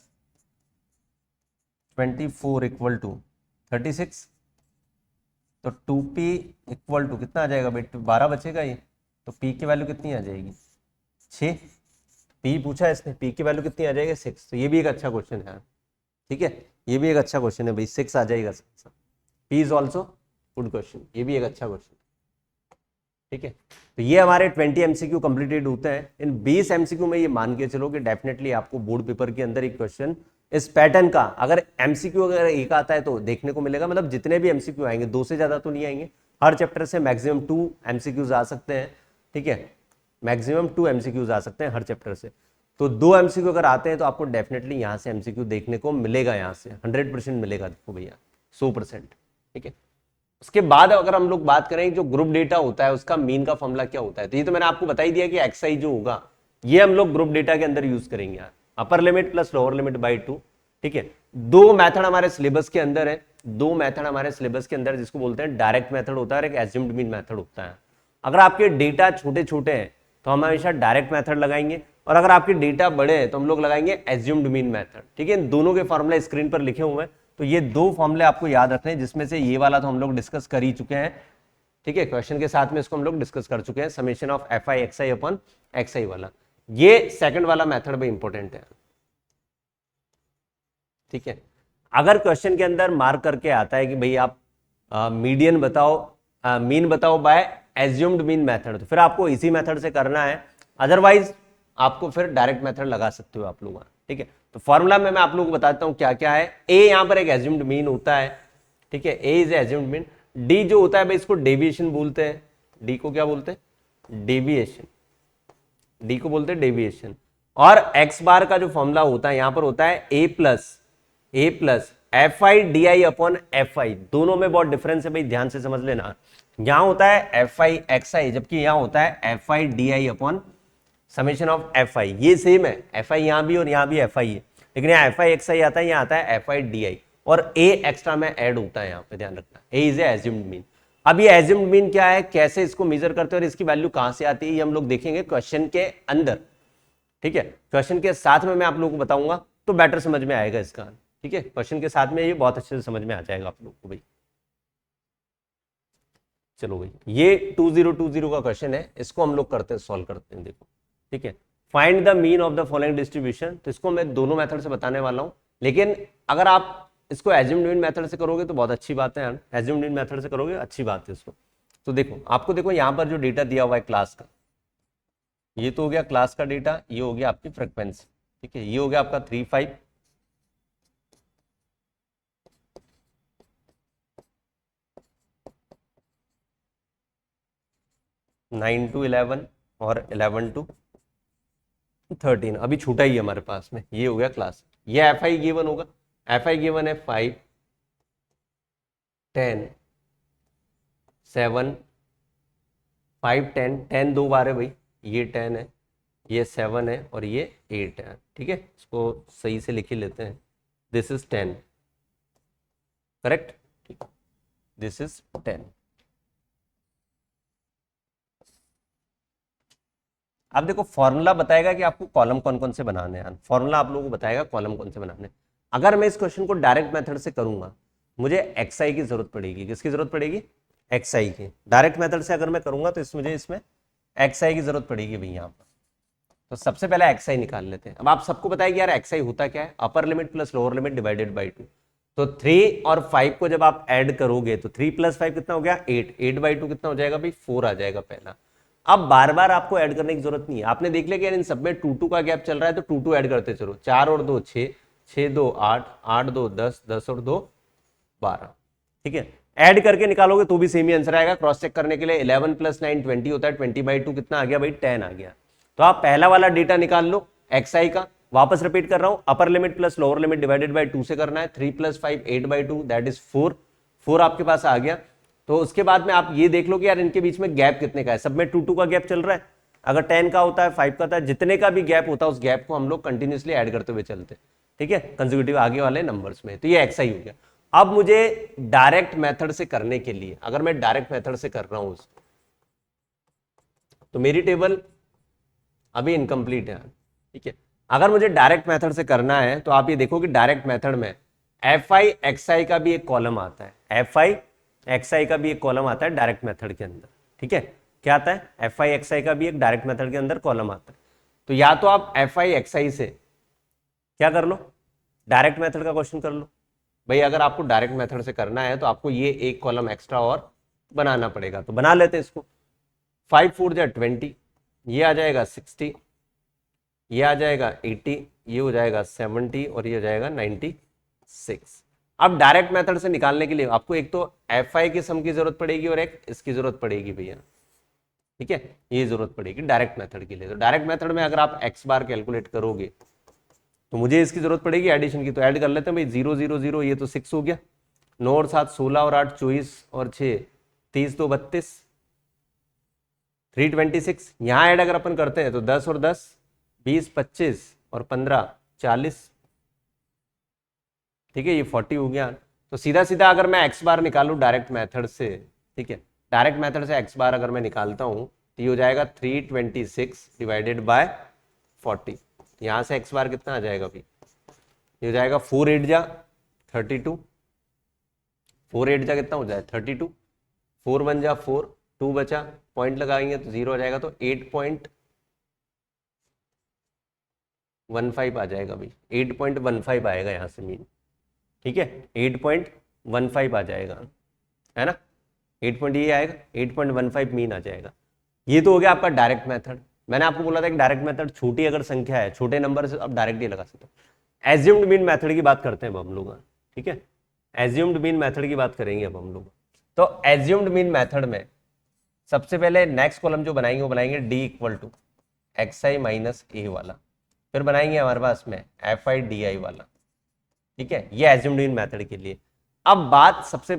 24 = 36, तो 2p = कितना आ जाएगा भाई, 12 बचेगा ये, तो p की वैल्यू कितनी आ जाएगी 6, p पूछा है इसने, p की वैल्यू कितनी आ जाएगी 6, तो ये भी एक अच्छा क्वेश्चन है, ठीक है, ये भी एक अच्छा क्वेश्चन है भाई, 6 आ जाएगा, p is also good question, ये भी एक अच्छा क्वेश्चन, ठीक है। तो ये हमारे 20 एमसीक्यू कंप्लीटेड होते हैं, इन 20 एमसीक्यू में ये मान के चलो कि डेफिनेटली आपको बोर्ड पेपर के अंदर एक क्वेश्चन इस पैटर्न का, अगर एमसीक्यू अगर एक आता है तो देखने को मिलेगा, मतलब जितने भी एमसीक्यू आएंगे 2 से ज्यादा तो नहीं आएंगे, हर चैप्टर से मैक्सिमम 2 एमसीक्यूज आ सकते हैं, ठीक है, मैक्सिमम 2 एमसीक्यूज आ सकते हैं हर चैप्टर से, तो 2 एमसीक्यू अगर आते हैं तो आपको डेफिनेटली यहाँ से एमसीक्यू देखने को मिलेगा, यहाँ से 100% मिलेगा, देखो भैया 100%, ठीक है। उसके बाद अगर हम लोग बात करें जो ग्रुप डेटा होता है उसका मीन का फॉर्मूला क्या होता है, तो ये तो मैंने आपको बता ही दिया कि एक्सआई जो होगा ये हम लोग ग्रुप डेटा के अंदर यूज करेंगे, upper limit plus lower limit by 2, ठीक है। 2 मेथड हमारे सिलेबस के अंदर है, 2 मेथड हमारे सिलेबस के अंदर, जिसको बोलते हैं डायरेक्ट मेथड होता है और एक एज्यूम्ड मीन मेथड होता है। अगर आपके डेटा छोटे छोटे हैं तो हम हमेशा डायरेक्ट मेथड लगाएंगे, और अगर आपके डेटा बड़े हैं तो हम लोग लगाएंगे एज्यूम्ड मीन मेथड, ठीक है। इन दोनों के फॉर्मूला स्क्रीन पर लिखे हुए हैं, तो ये 2 फॉर्मूले आपको याद रखने हैं, जिसमें से ये वाला तो हम लोग डिस्कस कर ही चुके हैं, ठीक है, क्वेश्चन के साथ में इसको हम लोग डिस्कस कर चुके हैं, summation of f i x i upon x i वाला, ये सेकंड वाला मेथड भी इंपॉर्टेंट है, ठीक है। अगर क्वेश्चन के अंदर मार्क करके आता है कि भाई आप मीडियन बताओ, मीन बताओ बाय एज्यूम्ड मीन मेथड, तो फिर आपको इसी मेथड से करना है, अदरवाइज आपको फिर डायरेक्ट मेथड लगा सकते हो आप लोग, ठीक है। तो फॉर्मूला में मैं आप लोगों को बताता हूं क्या क्या है। ए यहां पर एक एज्यूम्ड मीन होता है, ठीक है, ए इज एज्यूम्ड मीन। डी जो होता है भाई इसको डेविएशन बोलते हैं, डी को क्या बोलते हैं, डेविएशन, डी को बोलते हैं डेविएशन। और एक्स बार का जो फॉर्मूला होता है यहां पर होता है A plus f i d i upon f i, दोनों में बहुत डिफरेंस है भाई, ध्यान से समझ लेना। यहां होता है एफ आई एक्स आई, जबकि यहां होता है F i d i upon summation of f आई, ये सेम है, एफ आई यहां भी और यहां भी एफ आई है, लेकिन यहाँ एफ आई एक्स आई आता है, यहाँ आता है एफ आई डी आई, और ए एक्स्ट्रा में ऐड होता है, यहाँ पे ध्यान रखना, ए इज एज्यूम्ड मीन। अब ये एज्यूम्ड मीन क्या है, कैसे इसको मेजर करते हैं और इसकी वैल्यू कहां से आती है, ये हम लोग देखेंगे क्वेश्चन के अंदर, ठीक है, क्वेश्चन के साथ में मैं आप लोगों को बताऊंगा तो बेटर समझ में आएगा इसका, ठीक है, क्वेश्चन के साथ में ये बहुत अच्छे से समझ में आ जाएगा आप लोग को भाई। चलो भाई, ये 2020 का क्वेश्चन है, इसको हम लोग करते हैं, सॉल्व करते हैं, देखो, ठीक है। Find the mean of the following distribution, तो इसको मैं दोनों मेथड से बताने वाला हूं, लेकिन अगर आप इसको एज्यूम्ड मीन मेथड से करोगे तो बहुत अच्छी बात है, एज्यूम्ड मीन मेथड से करोगे अच्छी बात है इसको। तो देखो, आपको देखो यहां पर जो डेटा दिया हुआ है क्लास का, ये तो हो गया क्लास का डेटा, ये हो गया आपकी फ्रीक्वेंसी, ठीक है, ये हो गया आपका 3, 5, 9 to 11 और 11 to 13, अभी छूटा ही है हमारे पास में, ये हो गया क्लास, ये एफ आई गिवन होगा, एफ आई गिवन है 5, 10, 7, 5, 10, 10 2 बार है भाई, ये 10 है, ये 7 है और ये 8 है, ठीक है, इसको सही से लिख ही लेते हैं। दिस इज 10, करेक्ट, ठीक, दिस इज 10। अब देखो फॉर्मूला बताएगा कि आपको कॉलम कौन कौन से बनाने हैं, फॉर्मूला आप लोगों को बताएगा कॉलम कौन से बनाने हैं। अगर मैं इस क्वेश्चन को डायरेक्ट मेथड से करूंगा, मुझे एक्सआई की जरूरत पड़ेगी, किसकी जरूरत पड़ेगी, एक्सआई की। डायरेक्ट मेथड से अगर मैं करूंगा तो मुझे इसमें एक्सआई की जरूरत पड़ेगी भैया यहाँ पर। तो सबसे पहले एक्सआई निकाल लेते हैं। अब आप सबको बताया कि यार एक्सआई होता क्या है, upper limit plus lower limit divided by 2। तो 3 और 5 को जब आप ऐड करोगे तो 3 + 5 कितना हो गया, 8, 8/2 कितना हो जाएगा भाई, 4 आ जाएगा पहला। अब बार बार आपको ऐड करने की जरूरत नहीं है, आपने देख लिया कि यार इन सब में 2 2 का गैप चल रहा है, तो 2 2 ऐड करते चलो, 4 और 2 6, 6 2 8, 8 2 10, 10 और 2 12, ठीक है। ऐड करके निकालोगे तो भी सेम ही आंसर आएगा। क्रॉस चेक करने के लिए 11 + 9 20 होता है, 20/2 कितना आ गया भाई, 10 आ गया। तो आप पहला वाला डेटा निकाल लो एक्सआई का। वापस रिपीट कर रहा हूं, upper limit plus lower limit divided by 2 से करना है। 3 + 5 8/2 दैट इज 4, 4 आपके पास आ गया। तो उसके बाद में आप ये देख लो कि यार इनके बीच में गैप कितने का है, सब में 2 2 का गैप चल रहा है। अगर 10 का होता है, 5 का होता है, जितने का भी गैप होता है उस गैप को हम लोग कंटिन्यूसली ऐड करते हुए चलते, ठीक है, कंसेक्यूटिव आगे वाले नंबर्स में। तो ये एक्सआई हो गया। अब मुझे डायरेक्ट मेथड से करने के लिए, अगर मैं डायरेक्ट मेथड से कर रहा हूं तो मेरी टेबल अभी इनकम्प्लीट है, ठीक है। अगर मुझे डायरेक्ट मेथड से करना है तो आप ये देखो कि डायरेक्ट मेथड में fi xi का भी एक कॉलम आता है, fi xi का भी एक कॉलम आता है डायरेक्ट मेथड के अंदर, ठीक है। क्या आता है, fi xi का भी एक डायरेक्ट मेथड के अंदर कॉलम आता है। तो या तो आप fi xi से क्या कर लो, डायरेक्ट मेथड का क्वेश्चन कर लो। भाई अगर आपको डायरेक्ट मेथड से करना है तो आपको ये एक कॉलम एक्स्ट्रा और बनाना पड़ेगा, तो बना लेते हैं इसको। 5 4 जा 20, ये आ जाएगा 60, ये आ जाएगा 80, ये हो जाएगा 70 और ये हो जाएगा 96। अब डायरेक्ट मेथड से निकालने के लिए आपको एक तो fi की सम की जरूरत पड़ेगी और एक इसकी जरूरत पड़ेगी भैया, ठीक है, ये जरूरत पड़ेगी डायरेक्ट मेथड के लिए। तो डायरेक्ट मेथड में अगर आप x बार कैलकुलेट करोगे तो मुझे इसकी जरूरत पड़ेगी एडिशन की, तो ऐड कर लेते हैं भाई। 0 0 0, ये तो 6 हो गया, 9 और 7 16 और 8 24 और 6 30 तो 32, 326। यहां ऐड अगर अपन करते हैं तो 10 और 10 20 25 और 15 40, ठीक है, ये 40 हो गया। तो सीधा सीधा अगर मैं एक्स बार निकालू डायरेक्ट मेथड से, ठीक है, डायरेक्ट मेथड से एक्स बार अगर मैं निकालता हूं तो ये हो जाएगा 326 डिवाइडेड बाय 40। यहां से एक्स बार कितना आ जाएगा भाई, ये हो जाएगा 4 8 जा 32, 4 8 जा कितना हो जाए 32, 4 1 जा 4, 2 बचा, पॉइंट लगाएंगे तो 0 आ जाएगा, तो 8.15 आ जाएगा भाई, 8.15 आएगा यहां से मीन, ठीक है, 8.15 आ जाएगा, है ना, 8 पॉइंट ये आएगा, 8.15 मीन आ जाएगा। ये तो हो गया आपका डायरेक्ट मेथड। मैंने आपको बोला था कि डायरेक्ट मेथड छोटी अगर संख्या है, छोटे नंबर से आप डायरेक्ट ही लगा सकते हो। एज्यूम्ड मीन मेथड की बात करते हैं अब हम लोग, ठीक है, एज्यूम्ड मीन मेथड की बात करेंगे अब हम लोग। तो एज्यूम्ड मीन मेथड में सबसे पहले नेक्स्ट कॉलम जो बनाएंगे वो बनाएंगे d = xi माइनस a वाला, फिर बनाएंगे हमारे पास में fi di वाला, ठीक है, ये एज्यूम्ड मीन मेथड के लिए। अब बात सबसे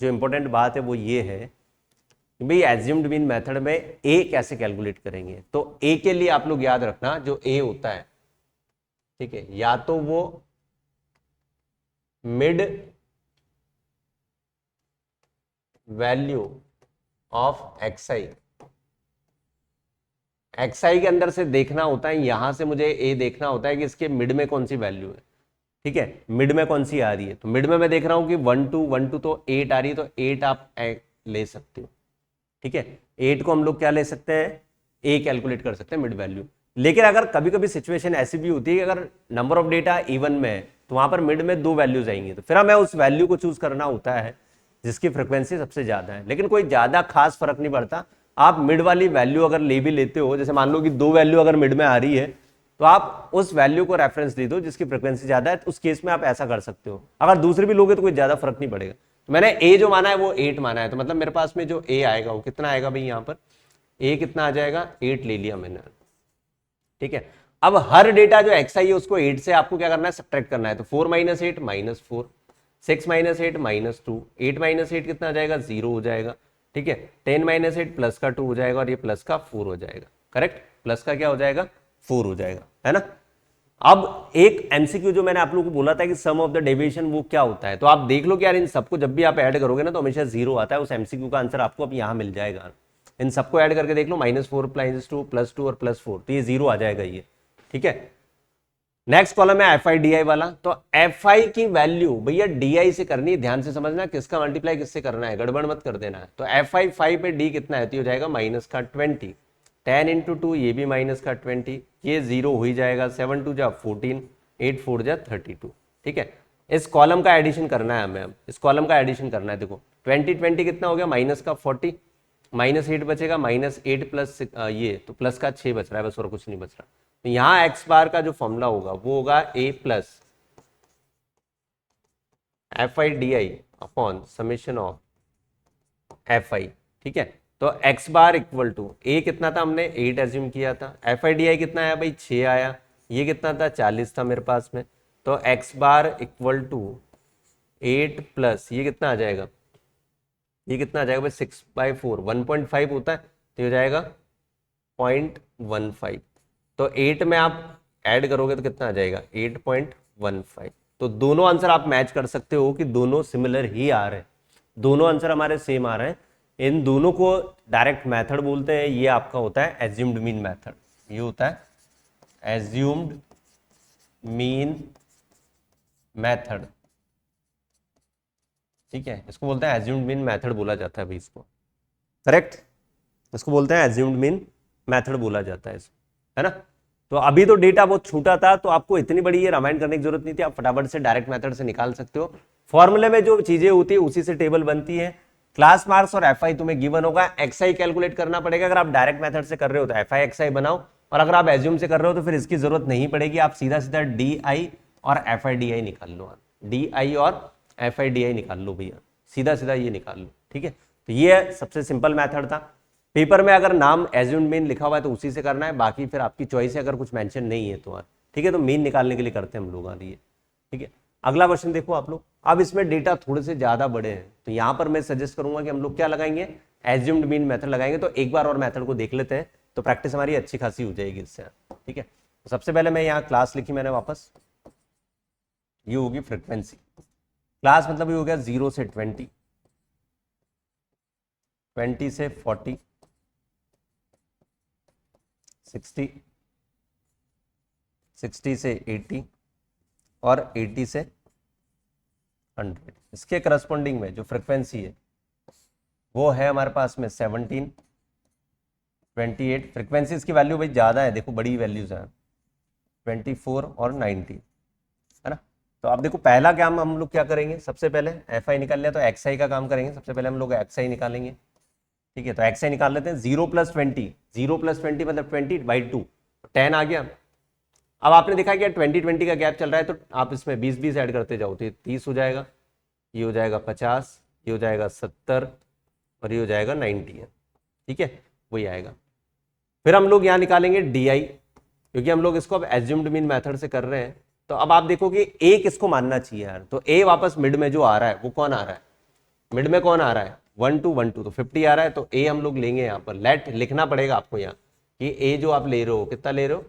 जो इंपॉर्टेंट बात है वो ये है कि भाई एज्यूम्ड मीन मेथड में a कैसे कैलकुलेट करेंगे। तो a के लिए आप लोग याद रखना, जो a होता है, ठीक है, या तो वो mid value of xi, xi के अंदर से देखना होता है, यहां से मुझे a देखना होता है कि इसके मिड में कौन सी वैल्यू है, ठीक है, मिड में कौन सी आ रही है। तो मिड में मैं देख रहा हूं कि 1 2 1 2 तो 8 आ रही है, तो 8 आप ले सकते हो, ठीक है, 8 को हम लोग क्या ले सकते हैं, a कैलकुलेट कर सकते हैं मिड वैल्यू। लेकिन अगर कभी कभी सिचुएशन ऐसी भी होती है कि अगर नंबर ऑफ डेटा इवन में है तो वहां पर मिड में 2 वैल्यूज आएंगी, तो फिर हमें उस वैल्यू को चूज करना होता है जिसकी फ्रिक्वेंसी सबसे ज्यादा है। लेकिन कोई ज्यादा खास फर्क नहीं पड़ता, आप मिड वाली वैल्यू अगर ले भी लेते हो, जैसे मान लो कि 2 वैल्यू अगर मिड में आ रही है तो आप उस वैल्यू को रेफरेंस दे दो जिसकी फ्रिक्वेंसी ज्यादा है, तो उस केस में आप ऐसा कर सकते हो। अगर दूसरी भी लोगे तो कोई ज्यादा फर्क नहीं पड़ेगा। तो मैंने a जो माना है वो 8 माना है, तो मतलब मेरे पास में जो a आएगा वो कितना आएगा भाई, यहाँ पर a कितना आ जाएगा, 8 ले लिया मैंने, ठीक है। अब हर डेटा जो xi है उसको 8 से आपको क्या करना है, सब्ट्रैक्ट करना है। तो 4 - 8 -4, 6 - 8 -2, 8 - 8 कितना आ जाएगा, 0 हो जाएगा, ठीक है, 10 - 8 प्लस का 2 हो जाएगा और ये प्लस का 4 हो जाएगा, करेक्ट, प्लस का क्या हो जाएगा 4 हो जाएगा, है ना। अब एक एमसीक्यू जो मैंने आप लोगों को बोला था कि सम ऑफ द डेविएशन वो क्या होता है, तो आप देख लो कि यार इन सबको जब भी आप ऐड करोगे ना तो हमेशा 0 आता है, उस एमसीक्यू का आंसर आपको अब यहाँ मिल जाएगा। इन सबको ऐड करके देख लो, -4 +2 +2 और +4, तो ये 0 आ जाएगा ये, ठीक है। नेक्स्ट कॉलम है एफ आई डी आई वाला, तो एफ आई की वैल्यू भैया डी आई से करनी है, ध्यान से समझना किसका मल्टीप्लाई किससे करना है, गड़बड़ मत कर देना है। तो एफ आई 5 पे डी कितना है, तो हो जाएगा -20, 10 × 2 ये भी -20, ये 0 हो ही जाएगा, 7 2 जा 14, 8 4 जा 32, ठीक है। इस कॉलम का एडिशन करना है हमें, अब इस कॉलम का एडिशन करना है। देखो 20 कितना हो गया, -40, -8 बचेगा, -8 प्लस ये तो प्लस का 6 बच रहा है बस, और कुछ नहीं बच रहा। तो यहाँ एक्स बार का जो फॉर्मूला होगा वो होगा a plus f i d i upon summation of f आई, ठीक है। तो एक्स बार इक्वल टू ए कितना था, हमने 8 एज्यूम किया था, एफ आई डी आई कितना आया भाई 6 आया, ये कितना था 40 था मेरे पास में, तो X bar equal to 8 plus ये कितना आ जाएगा, ये कितना आ जाएगा भाई 6/4, 1.5 होता है, तो हो जाएगा 0.15। तो 8 में आप ऐड करोगे तो कितना आ जाएगा 8.15। तो दोनों आंसर आप मैच कर सकते हो कि दोनों सिमिलर ही आ रहे हैं, दोनों आंसर हमारे सेम आ रहे हैं। इन दोनों को डायरेक्ट मेथड बोलते हैं, ये आपका होता है एज्यूम्ड मीन मेथड, ये होता है एज्यूम्ड मीन मेथड, ठीक है। इसको बोलते हैं एज्यूम्ड मीन मेथड बोला जाता है भाई इसको, करेक्ट, इसको बोलते हैं एज्यूम्ड मीन मेथड बोला जाता है इसको, है ना। तो अभी तो डेटा बहुत छोटा था, तो आपको इतनी बड़ी ये रामायण करने की जरूरत नहीं थी, आप फटाफट से डायरेक्ट मेथड से निकाल सकते हो। फॉर्मूले में जो चीजें होती है उसी से टेबल बनती है। क्लास मार्क्स और एफआई तुम्हें गिवन होगा, एक्सआई कैलकुलेट करना पड़ेगा। अगर आप डायरेक्ट मेथड से कर रहे हो तो एफआई एक्सआई बनाओ, और अगर आप एज्यूम से कर रहे हो तो फिर इसकी जरूरत नहीं पड़ेगी, आप सीधा सीधा डी आई और एफ आई डी आई निकाल लो, डी आई और एफ आई डी आई निकाल लो भैया, सीधा सीधा ये निकाल लो, ठीक है। तो ये सबसे सिंपल मेथड था। पेपर में अगर नाम एज्यूम्ड मीन लिखा हुआ है तो उसी से करना है, बाकी फिर आपकी चॉइस है, अगर कुछ मेंशन नहीं है तो, ठीक है। तो मीन निकालने के लिए करते हैं हम लोग ये, ठीक है। अगला क्वेश्चन देखो आप लोग, अब इसमें डेटा थोड़े से ज्यादा बड़े हैं, तो यहां पर मैं सजेस्ट करूंगा कि हम लोग क्या लगाएंगे, एज्यूम्ड मीन मेथड लगाएंगे। तो एक बार और मेथड को देख लेते हैं, तो प्रैक्टिस हमारी अच्छी खासी हो जाएगी इससे, ठीक है। तो सबसे पहले मैं यहाँ क्लास लिखी मैंने वापस, ये होगी फ्रिक्वेंसी, क्लास मतलब ये हो गया 0 से 20, 20 से 40, 60, 60 से 80 और 80 से 100। इसके करस्पॉन्डिंग में जो फ्रिक्वेंसी है वो है हमारे पास में 17, 28। फ्रिक्वेंसी इसकी वैल्यू भाई ज़्यादा है, देखो बड़ी वैल्यूज हैं, 24 और 90, है ना। तो आप देखो पहला काम हम लोग क्या करेंगे, सबसे पहले एफ आई निकाल लिया तो एक्स आई का काम करेंगे। सबसे पहले हम लोग एक्स आई निकालेंगे, ठीक है। तो एक्स आई निकाल लेते हैं, 0 + 20, 0 + 20 मतलब 20/2, 10 आ गया। अब आपने देखा कि 20-20 का गैप चल रहा है, तो आप इसमें 20-20 ऐड करते जाओ, तो ये 30 हो जाएगा, ये हो जाएगा 50, ये हो जाएगा 70 और ये हो जाएगा 90 है, ठीक है, वही आएगा। फिर हम लोग यहाँ निकालेंगे डी आई, क्योंकि हम लोग इसको अब एज्यूम्ड मीन मेथड से कर रहे हैं। तो अब आप देखो कि ए किसको मानना चाहिए यार, तो ए वापस मिड में जो आ रहा है वो कौन आ रहा है, मिड में कौन आ रहा है 1 2 1 2, तो 50 आ रहा है, तो ए हम लोग लेंगे यहाँ पर। लेट लिखना पड़ेगा आपको यहाँ कि ए जो आप ले रहे हो कितना ले रहे हो,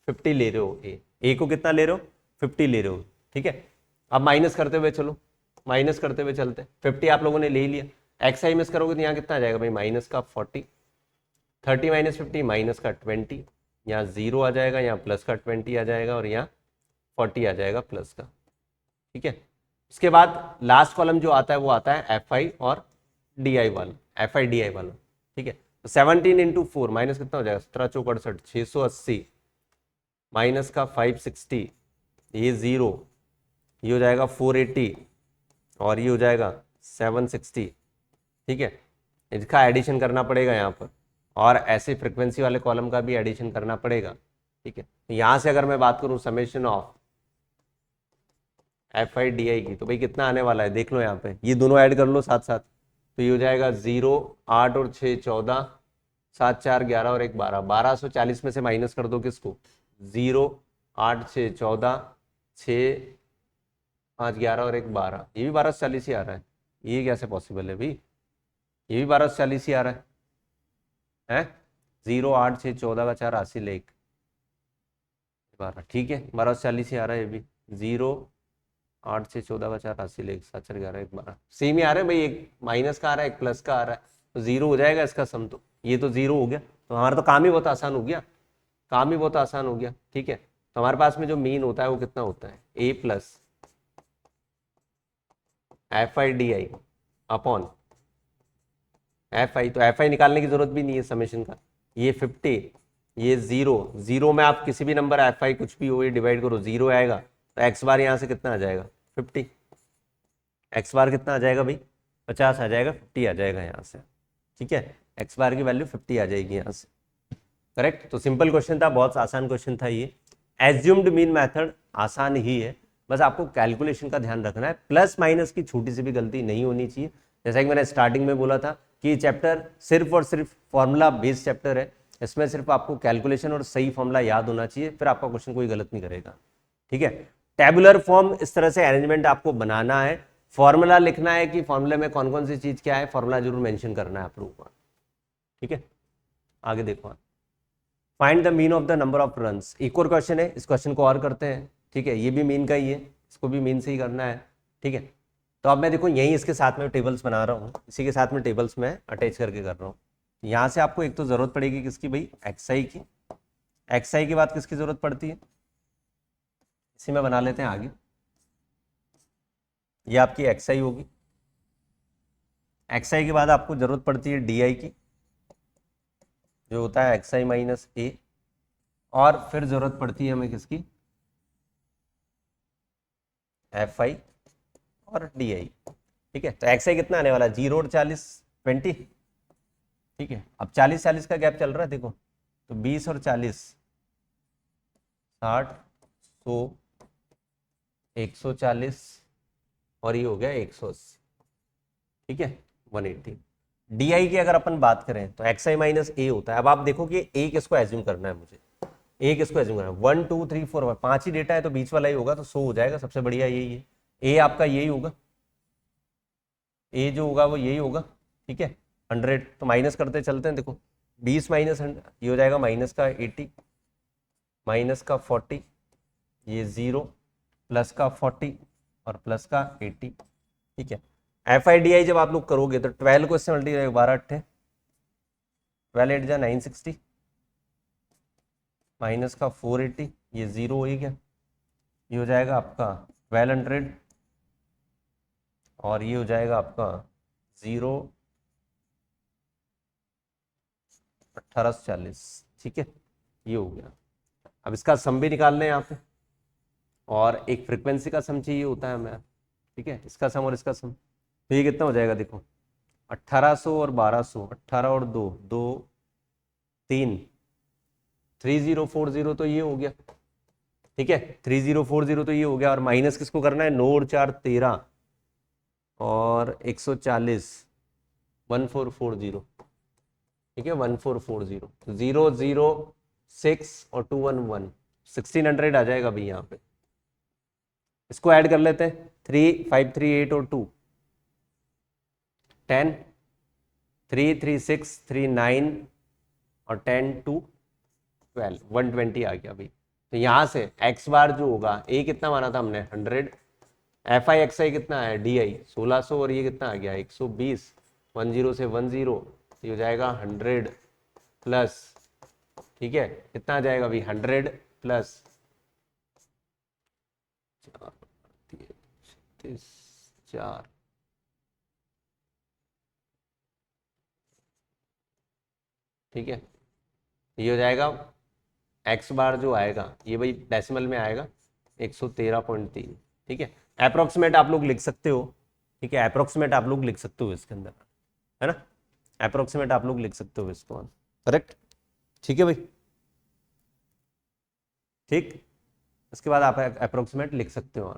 50 ले रहे हो, ए को कितना ले रहे हो 50 ले रहे हो, ठीक है। अब माइनस करते हुए चलो, माइनस करते हुए चलते, 50 आप लोगों ने ले लिया, एक्स आई मिस करोगे तो यहाँ कितना आ जाएगा भाई, माइनस का 40, 30 - 50 माइनस का 20, यहाँ 0 आ जाएगा, यहाँ प्लस का 20 आ जाएगा और यहाँ 40 आ जाएगा प्लस का, ठीक है। उसके बाद लास्ट कॉलम जो आता है वो आता है एफ आई और डी आई वाला, एफ आई डी आई वाला, ठीक है। तो 17 × 4 माइनस कितना हो जाएगा, 17 × 4 = 68, 680 माइनस का 560, ये 0, ये हो जाएगा 480 और ये हो जाएगा 760, ठीक है। इसका एडिशन करना पड़ेगा यहाँ पर, और ऐसे फ्रिक्वेंसी वाले कॉलम का भी एडिशन करना पड़ेगा, ठीक है। तो यहाँ से अगर मैं बात करूँ summation of f i d आई की, तो भाई कितना आने वाला है देख लो यहाँ पे, ये दोनों ऐड कर लो साथ साथ, तो ये हो जाएगा 0, 8 और 6 14, 7 4 11 और 1 12, 1240 में से माइनस कर दो किसको, 0 8 6 14, 6 5 11 और 1 12, ये भी 1240 ही आ रहा है, ये कैसे पॉसिबल है भाई, ये भी 1240 ही आ रहा है, 0 8 6 14 का 4 80 ले 12, ठीक है 1240 ही आ रहा है ये भी। 0 8 6 14 का 4 80 ले 7 4 11 1 12, सेम ही आ रहा है भाई, एक माइनस का आ रहा है एक प्लस का आ रहा है, तो 0 हो जाएगा इसका सम। तो ये तो 0 हो गया, तो हमारा तो काम ही बहुत आसान हो गया, काम ही बहुत आसान हो गया, ठीक है। तो हमारे पास में जो मीन होता है वो कितना होता है, a plus f i d i upon f आई। तो एफ आई निकालने की जरूरत भी नहीं है समेशन का, ये 50, ये 0, 0 में आप किसी भी नंबर एफ आई कुछ भी हो ये डिवाइड करो 0 आएगा, तो एक्स बार यहाँ से कितना आ जाएगा 50, एक्स बार कितना आ जाएगा भाई 50 आ जाएगा, 50 आ जाएगा यहाँ से, ठीक है। एक्स बार की वैल्यू 50 आ जाएगी यहाँ से, करेक्ट। तो सिंपल क्वेश्चन था, बहुत आसान क्वेश्चन था ये। एज्यूम्ड मीन मेथड आसान ही है, बस आपको कैलकुलेशन का ध्यान रखना है, प्लस माइनस की छोटी सी भी गलती नहीं होनी चाहिए। जैसा कि मैंने स्टार्टिंग में बोला था कि चैप्टर सिर्फ और सिर्फ फॉर्मूला बेस्ड चैप्टर है, इसमें सिर्फ आपको कैलकुलेशन और सही फॉर्मूला याद होना चाहिए, फिर आपका क्वेश्चन कोई गलत नहीं करेगा, ठीक है। टेबुलर फॉर्म इस तरह से अरेंजमेंट आपको बनाना है, फॉर्मूला लिखना है कि फॉर्मूले में कौन कौन सी चीज क्या है, फॉर्मूला जरूर मेंशन करना है आप लोगों को, ठीक है। आगे देखो, find the mean of the number of runs, एक और क्वेश्चन है, इस क्वेश्चन को और करते हैं, ठीक है। ये भी मीन का ही है, इसको भी मीन से ही करना है, ठीक है। तो अब मैं देखो यही इसके साथ में टेबल्स बना रहा हूँ, इसी के साथ में टेबल्स में अटैच करके कर रहा हूँ। यहाँ से आपको एक तो जरूरत पड़ेगी किसकी भाई, एक्सआई की, एक्सआई के बाद किसकी जरूरत पड़ती है, इसी में बना लेते हैं आगे, ये आपकी एक्सआई होगी। एक्सआई के बाद आपको जरूरत पड़ती है डीआई की, जो होता है एक्सआई माइनस ए, और फिर जरूरत पड़ती है हमें किसकी, एफ आई और डी आई, ठीक है। तो एक्स आई कितना आने वाला है 0 और 40 20, ठीक है। अब 40 40 का गैप चल रहा है देखो, तो 20 और 40 60 100 140 और ये हो गया 180, ठीक है 180। डी आई की अगर अपन बात करें तो एक्स आई माइनस ए होता है। अब आप देखो कि ए किसको एज्यूम करना है, मुझे ए किसको एज्यूम करना है, 1 2 3 4 5 ही डेटा है, तो बीच वाला ही होगा, तो 100 हो जाएगा, सबसे बढ़िया यही है, ए आपका यही होगा, ए जो होगा वो यही होगा, ठीक है 100। तो माइनस करते चलते हैं, देखो 20 माइनस 100 ये हो जाएगा माइनस का 80, माइनस का 40, ये 0, प्लस का 40 और प्लस का 80, ठीक है। एफ आई डी आई जब आप लोग करोगे तो 12 को इससे मल्टीप्लाई 12 अट्ठे 12 8 जा 960, माइनस का 480, ये 0 हो ही गया, ये हो जाएगा आपका 1200 और ये हो जाएगा आपका 0 1840, ठीक है ये हो गया। अब इसका सम भी निकालना है यहाँ पे, और एक फ्रीक्वेंसी का सम चाहिए होता है हमें, ठीक है, इसका सम और इसका सम, तो ये कितना हो जाएगा देखो 1800 और 1200, 18 और 2 2 3 3040 तो ये हो गया, ठीक है 3040 तो ये हो गया, और माइनस किसको करना है 9 और 4 13 और 140 1440, ठीक है 1440, 0 0 6 और 2 1 1 1600 आ जाएगा भाई यहाँ पे। इसको ऐड कर लेते हैं 3 5 3 8 और 2 10 3 3 6 3 9 और 10 2 12 120 आ गया भाई। तो यहाँ से x बार जो होगा a कितना माना था हमने 100, एफ आई एक्स आई कितना है डी आई 1600 और ये कितना आ गया 120, 10 से 10 ये हो जाएगा 100 प्लस, ठीक है कितना आ जाएगा अभी 100 प्लस 4, ठीक है ये हो जाएगा एक्स बार जो आएगा ये भाई डेसिमल में आएगा 113.3, ठीक है। अप्रोक्सीमेट आप लोग लिख सकते हो, ठीक है अप्रोक्सीमेट आप लोग लिख सकते हो इसके अंदर, है ना, अप्रोक्सीमेट आप लोग लिख सकते हो इसको, करेक्ट, ठीक है भाई, ठीक। इसके बाद आप अप्रोक्सीमेट लिख सकते हो।